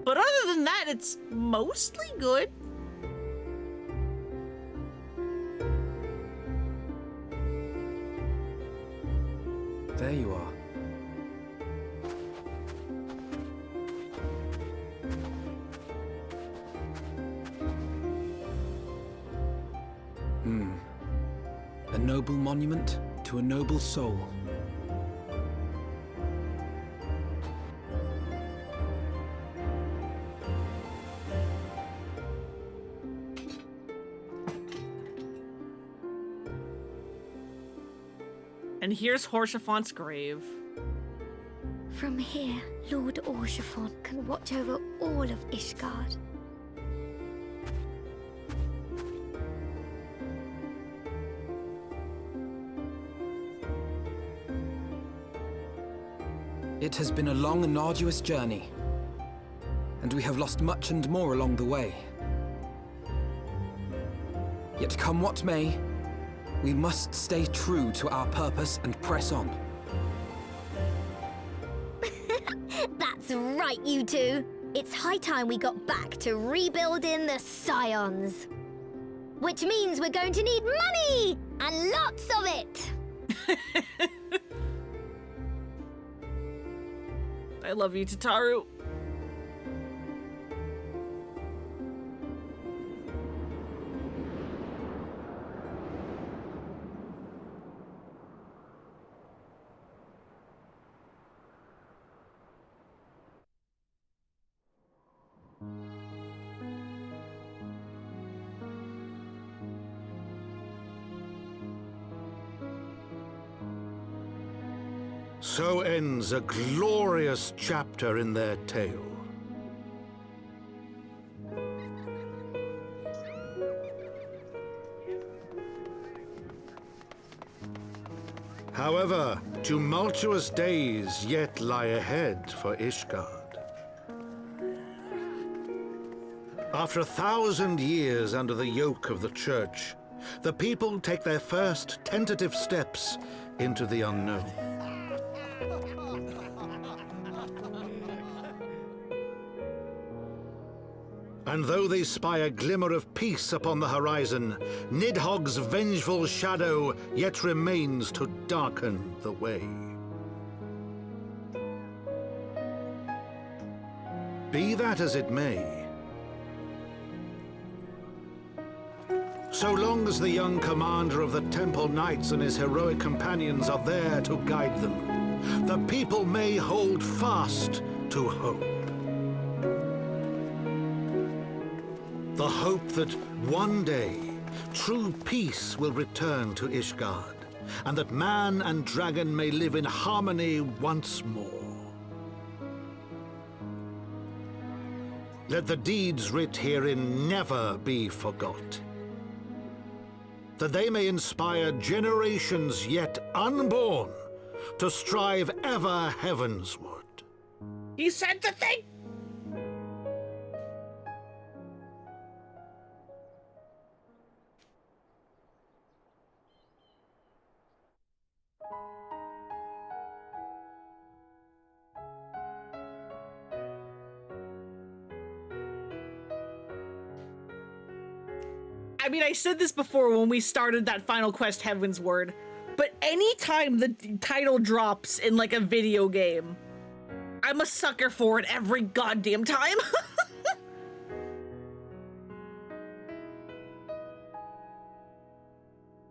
But other than that, it's mostly good.
There you are. A noble monument to a noble soul.
And here's Horshafont's grave.
From here, Lord Orshafont can watch over all of Ishgard.
It has been a long and arduous journey, and we have lost much and more along the way. Yet come what may, we must stay true to our purpose and press on.
That's right, you two. It's high time we got back to rebuilding the Scions. Which means we're going to need money! And lots of it!
I love you, Tataru.
So ends a glorious chapter in their tale. However, tumultuous days yet lie ahead for Ishgard. After 1,000 years under the yoke of the Church, the people take their first tentative steps into the unknown. And though they spy a glimmer of peace upon the horizon, Nidhogg's vengeful shadow yet remains to darken the way. Be that as it may, so long as the young commander of the Temple Knights and his heroic companions are there to guide them, the people may hold fast to hope. The hope that one day true peace will return to Ishgard, and that man and dragon may live in harmony once more. Let the deeds writ herein never be forgot, that they may inspire generations yet unborn to strive ever heavensward.
He said the thing! I mean, I said this before when we started that final quest, Heavensward, but anytime the title drops in like a video game, I'm a sucker for it every goddamn time.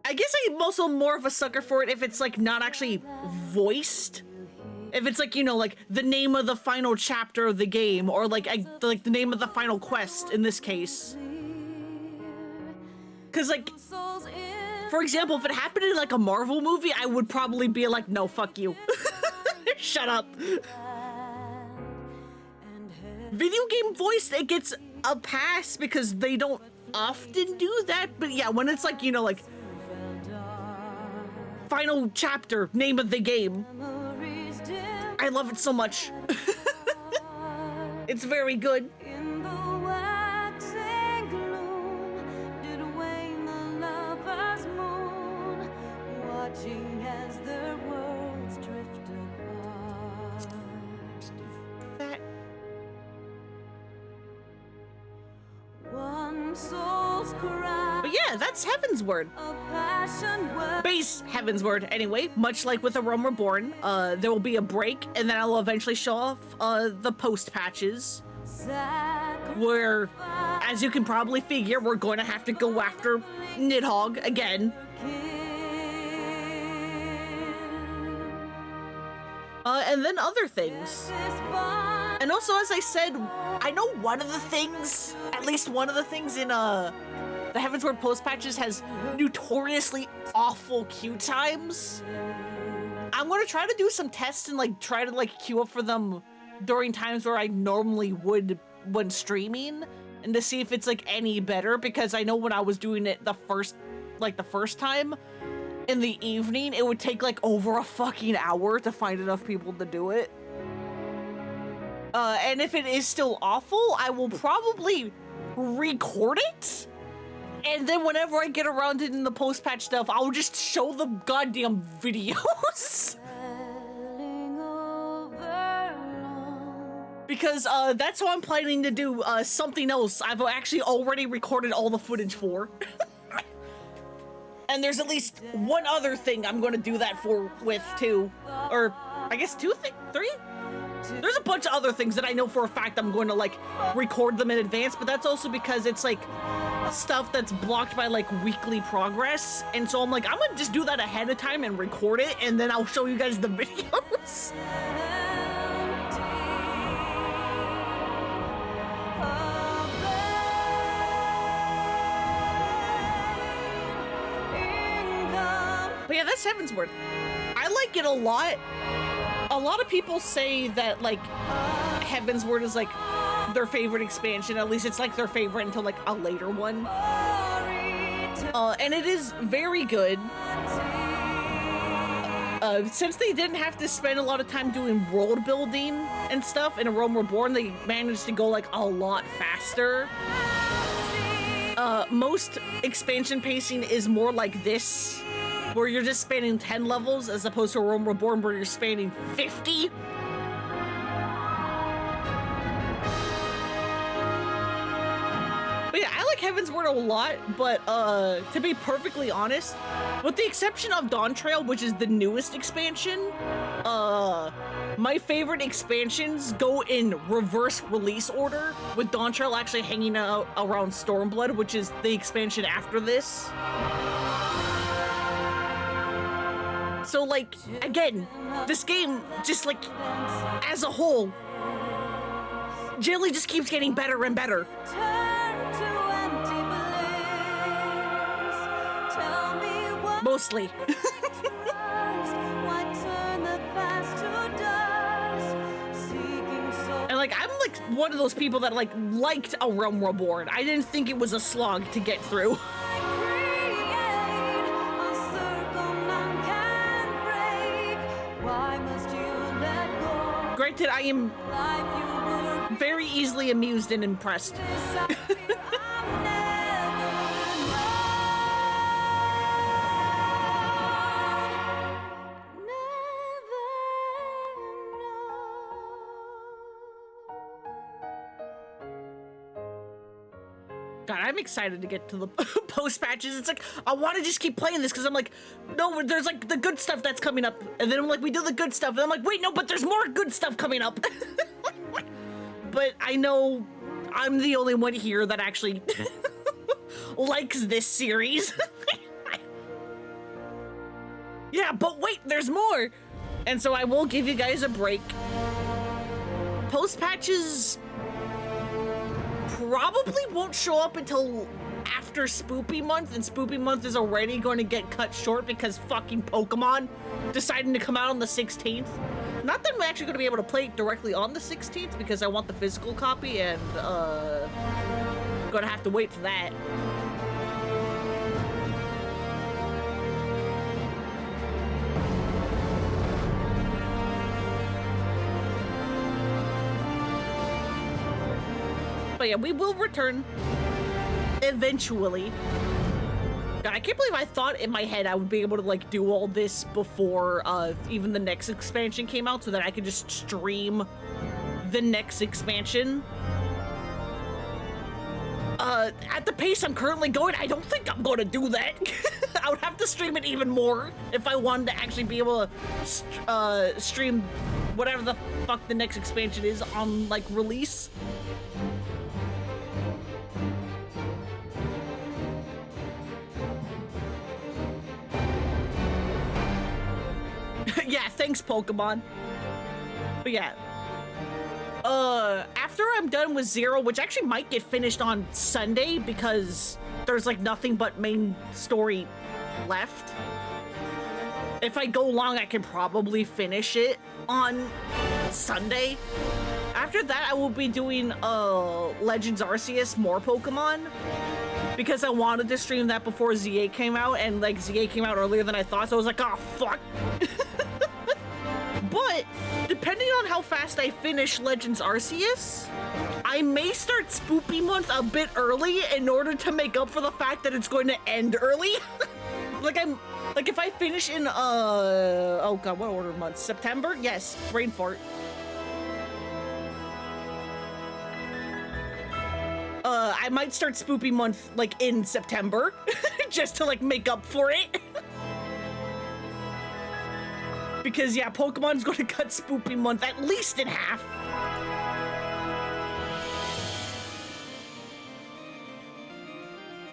I guess I'm also more of a sucker for it if it's like not actually voiced. If it's like, you know, like the name of the final chapter of the game, or like the name of the final quest in this case. Cause like, for example, if it happened in like a Marvel movie, I would probably be like, no, fuck you. Shut up. Video game voice, it gets a pass because they don't often do that. But yeah, when it's like, you know, like final chapter, name of the game, I love it so much. It's very good.
As their worlds drift apart. One soul's cry.
But yeah, that's Heavensward. Base Heavensward, anyway. Much like with A Realm Reborn, there will be a break, and then I'll eventually show off the post patches, where, as you can probably figure, we're going to have to go after Nidhogg again. And then other things. And also, as I said, I know one of the things, at least one of the things in the Heavensward post patches has notoriously awful queue times. I'm gonna try to do some tests and like try to like queue up for them during times where I normally would when streaming, and to see if it's like any better, because I know when I was doing it the first time, in the evening, it would take like over a fucking hour to find enough people to do it. And if it is still awful, I will probably record it. And then whenever I get around to it in the post-patch stuff, I'll just show the goddamn videos. Because that's what I'm planning to do, something else I've actually already recorded all the footage for. And there's at least one other thing I'm going to do that with too. Or I guess three? There's a bunch of other things that I know for a fact I'm going to like record them in advance, but that's also because it's like stuff that's blocked by like weekly progress. And so I'm like, I'm gonna just do that ahead of time and record it, and then I'll show you guys the videos. But yeah, that's Heavensward. I like it a lot. A lot of people say that like Heavensward is like their favorite expansion. At least it's like their favorite until like a later one. And it is very good. Since they didn't have to spend a lot of time doing world building and stuff in A Realm Reborn, they managed to go like a lot faster. Most expansion pacing is more like this, where you're just spanning 10 levels as opposed to A Realm Reborn where you're spanning 50. But yeah, I like Heavensward a lot, but to be perfectly honest, with the exception of Dawn Trail, which is the newest expansion, my favorite expansions go in reverse release order, with Dawn Trail actually hanging out around Stormblood, which is the expansion after this. So like, again, this game just like, as a whole, generally just keeps getting better and better. Mostly. And like, I'm like one of those people that like liked A Realm Reborn. I didn't think it was a slog to get through. Granted, I am very easily amused and impressed. God, I'm excited to get to the post patches. It's like, I want to just keep playing this because I'm like, no, there's like the good stuff that's coming up. And then I'm like, we do the good stuff. And I'm like, wait, no, but there's more good stuff coming up. But I know I'm the only one here that actually likes this series. Yeah, but wait, there's more. And so I will give you guys a break. Post patches probably won't show up until after Spoopy Month, and Spoopy Month is already going to get cut short because fucking Pokemon deciding to come out on the 16th. Not that I'm actually going to be able to play it directly on the 16th because I want the physical copy, and gonna have to wait for that. But yeah, we will return eventually. God, I can't believe I thought in my head I would be able to like do all this before even the next expansion came out so that I could just stream the next expansion. At the pace I'm currently going, I don't think I'm going to do that. I would have to stream it even more if I wanted to actually be able to stream whatever the fuck the next expansion is on like release. Yeah, thanks, Pokemon. But yeah. After I'm done with Zero, which actually might get finished on Sunday because there's like nothing but main story left. If I go long, I can probably finish it on Sunday. After that, I will be doing Legends Arceus more Pokemon because I wanted to stream that before ZA came out, and like ZA came out earlier than I thought, so I was like, oh fuck. But depending on how fast I finish Legends Arceus, I may start Spoopy Month a bit early in order to make up for the fact that it's going to end early. Like if I finish in oh god, what order month? September? Yes, brain fart. I might start Spoopy Month like in September just to like make up for it. Because yeah, Pokemon's going to cut Spoopy Month at least in half.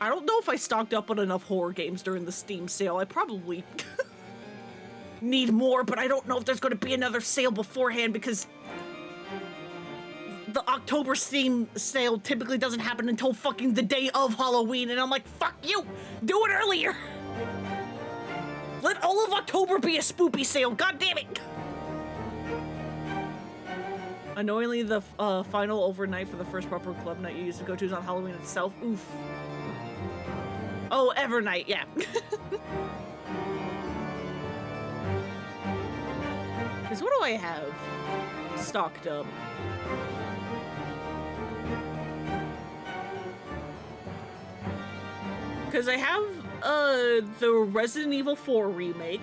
I don't know if I stocked up on enough horror games during the Steam sale. I probably need more, but I don't know if there's going to be another sale beforehand because the October Steam sale typically doesn't happen until fucking the day of Halloween, and I'm like, fuck you! Do it earlier! Let all of October be a spoopy sale, god damn it! Annoyingly, the final overnight for the first proper club night you used to go to is on Halloween itself. Oof. Oh, Evernight, yeah. Because what do I have stocked up? Because I have the Resident Evil 4 remake.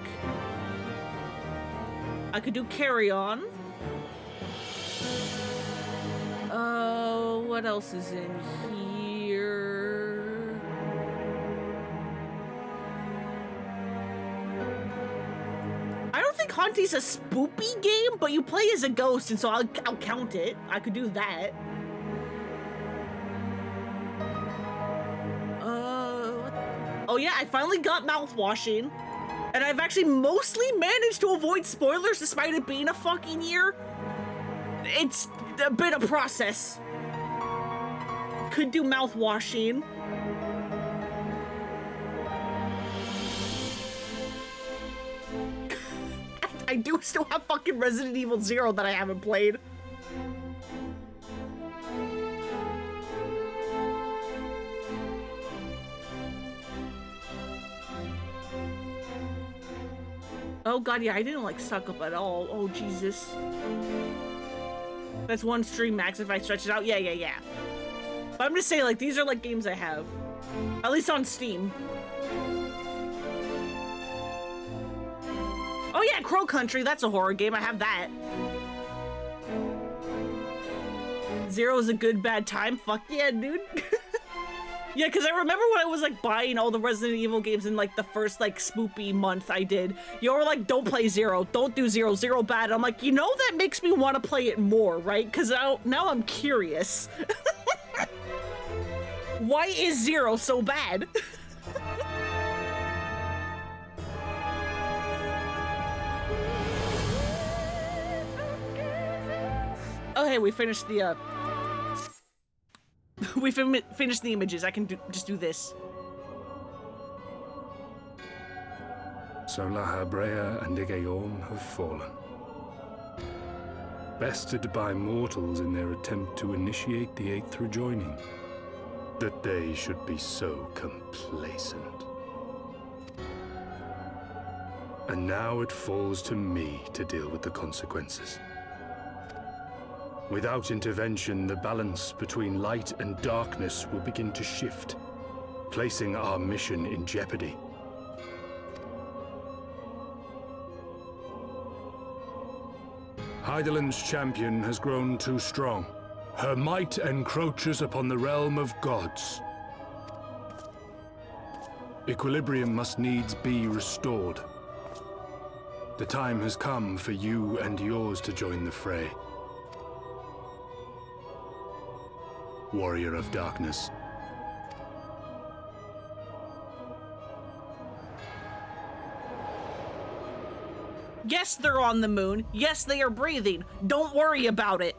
I could do Carry On. What else is in here? I don't think Haunty's a spoopy game, but you play as a ghost, and so I'll count it. I could do that. Oh yeah, I finally got mouthwashing, and I've actually mostly managed to avoid spoilers despite it being a fucking year. It's a bit of process. Could do mouthwashing. I do still have fucking Resident Evil 0 that I haven't played. Oh god, yeah, I didn't like suck up at all. Oh Jesus. That's one stream max if I stretch it out. Yeah. But I'm just saying, like, these are like games I have. At least on Steam. Oh yeah, Crow Country, that's a horror game. I have that. Zero is a good bad time. Fuck yeah, dude. Yeah, because I remember when I was like buying all the Resident Evil games in like the first like spoopy month I did, you were like, don't play Zero, don't do Zero, Zero bad. I'm like, you know, that makes me want to play it more, right? Because now I'm curious. Why is Zero so bad? Oh hey, we finished the we finished the images. I can just do this.
So Lahabrea and Igaeorn have fallen. Bested by mortals in their attempt to initiate the Eighth Rejoining. That they should be so complacent. And now it falls to me to deal with the consequences. Without intervention, the balance between light and darkness will begin to shift, placing our mission in jeopardy. Hydaelyn's champion has grown too strong. Her might encroaches upon the realm of gods. Equilibrium must needs be restored. The time has come for you and yours to join the fray. Warrior of Darkness.
Yes, they're on the moon. Yes, they are breathing. Don't worry about it.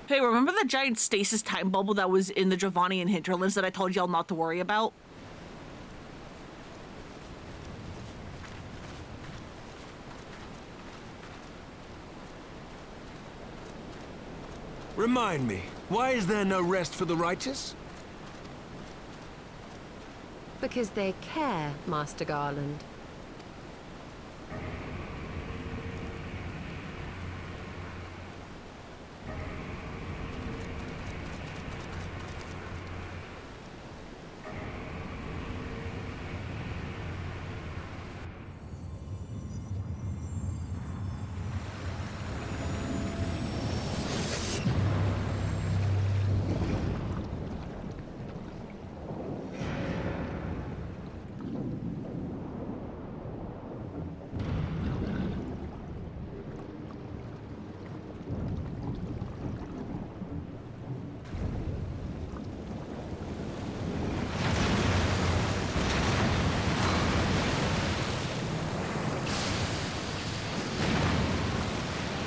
Hey, remember the giant stasis time bubble that was in the Giovanni and Hinterlands that I told y'all not to worry about?
Remind me, why is there no rest for the righteous?
Because they care, Master Garland.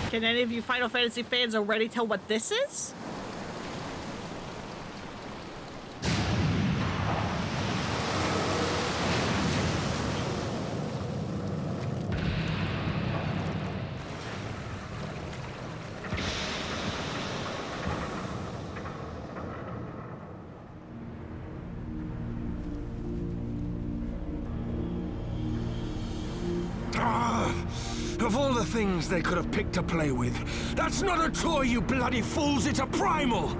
Can any of you Final Fantasy fans already tell what this is?
Of all the things they could have picked to play with, that's not a toy, you bloody fools, it's a primal!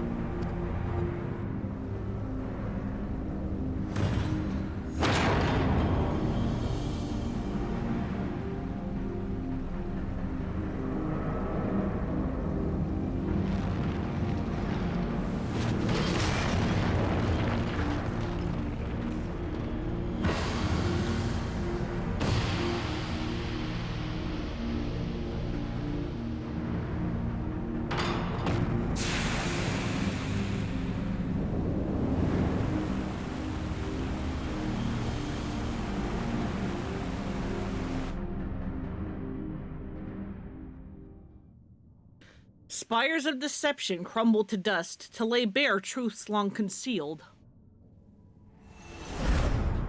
Spires of deception crumble to dust to lay bare truths long concealed.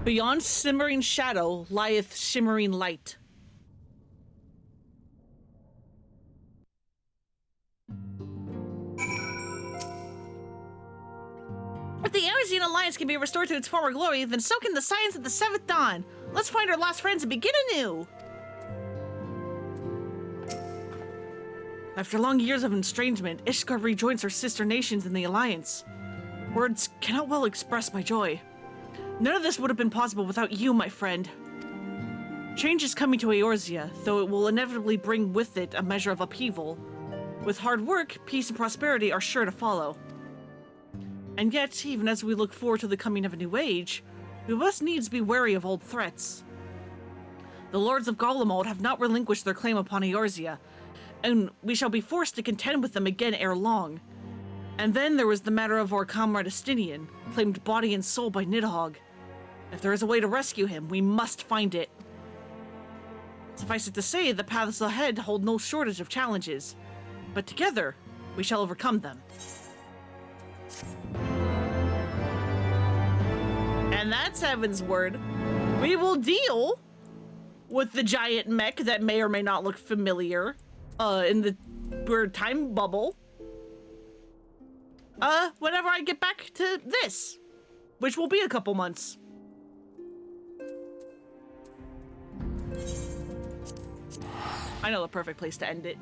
Beyond simmering shadow lieth shimmering light. If the Erzine Alliance can be restored to its former glory, then so can the science of the Seventh Dawn. Let's find our lost friends and begin anew. After long years of estrangement, Ishgard rejoins her sister nations in the Alliance. Words cannot well express my joy. None of this would have been possible without you, my friend. Change is coming to Eorzea, though it will inevitably bring with it a measure of upheaval. With hard work, peace and prosperity are sure to follow. And yet, even as we look forward to the coming of a new age, we must needs be wary of old threats. The Lords of Garlemald have not relinquished their claim upon Eorzea, and we shall be forced to contend with them again ere long. And then there was the matter of our comrade Estinian, claimed body and soul by Nidhogg. If there is a way to rescue him, we must find it. Suffice it to say, the paths ahead hold no shortage of challenges, but together, we shall overcome them. And that's Heavensward. We will deal with the giant mech that may or may not look familiar in the weird time bubble. Whenever I get back to this, which will be a couple months. I know the perfect place to end it.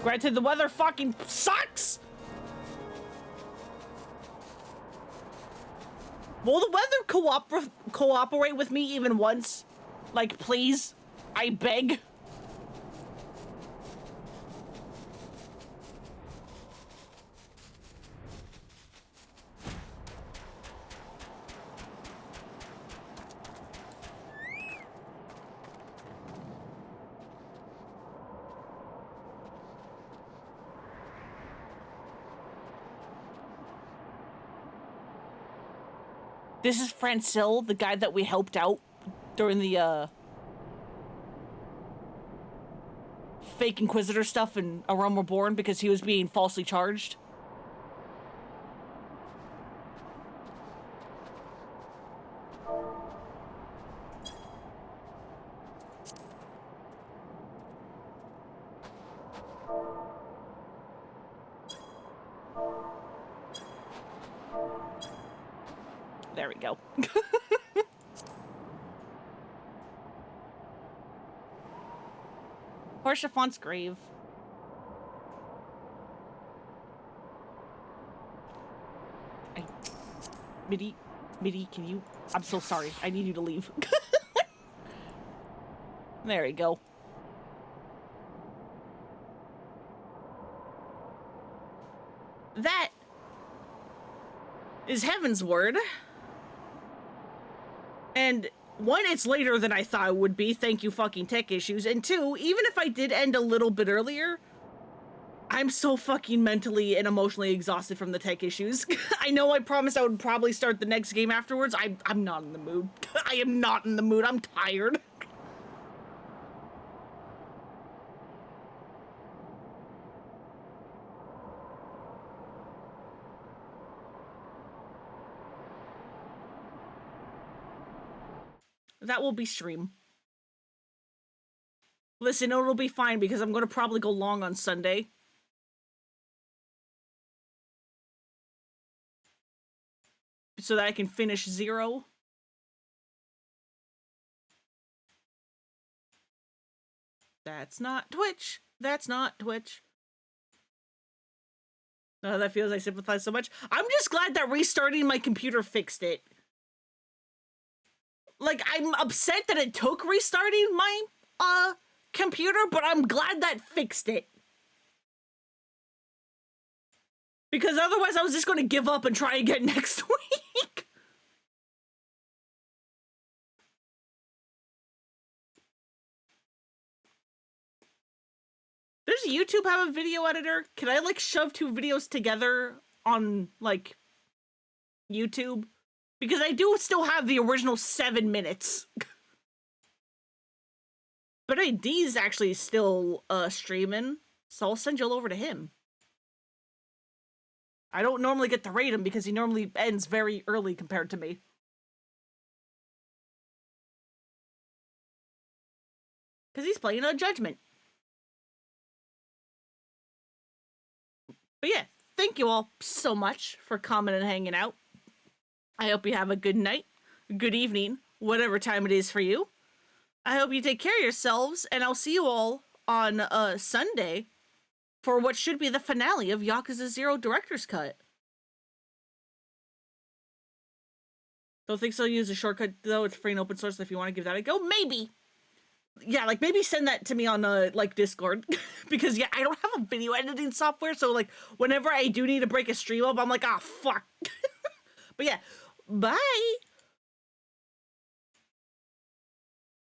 Granted, the weather fucking sucks! Will the weather cooperate with me even once? Like, please? I beg? This is Francil, the guy that we helped out during the, fake Inquisitor stuff in A Realm Reborn because he was being falsely charged. There we go. Portia Font's grave. Mitty, can you? I'm so sorry. I need you to leave. There we go. That is Heavensward. And one, it's later than I thought it would be. Thank you, fucking tech issues. And two, even if I did end a little bit earlier, I'm so fucking mentally and emotionally exhausted from the tech issues. I know I promised I would probably start the next game afterwards. I'm not in the mood. I am not in the mood. I'm tired. That will be stream. Listen, it'll be fine because I'm going to probably go long on Sunday. So that I can finish 0. That's not Twitch. That's not Twitch. Oh, that feels I sympathize so much. I'm just glad that restarting my computer fixed it. Like, I'm upset that it took restarting my, computer, but I'm glad that fixed it. Because otherwise I was just going to give up and try again next week. Does YouTube have a video editor? Can I, like, shove 2 videos together on, like, YouTube? Because I do still have the original 7 minutes. But hey, D's actually still streaming, so I'll send you over to him. I don't normally get to rate him because he normally ends very early compared to me. Because he's playing a Judgment. But yeah, thank you all so much for coming and hanging out. I hope you have a good night, good evening, whatever time it is for you. I hope you take care of yourselves, and I'll see you all on Sunday for what should be the finale of Yakuza 0 Director's Cut. Don't think so. Use a shortcut, though. It's free and open source if you want to give that a go. Maybe. Yeah, like, maybe send that to me on, like, Discord. Because, yeah, I don't have a video editing software, so, like, whenever I do need to break a stream up, I'm like, ah, fuck. But, yeah, bye!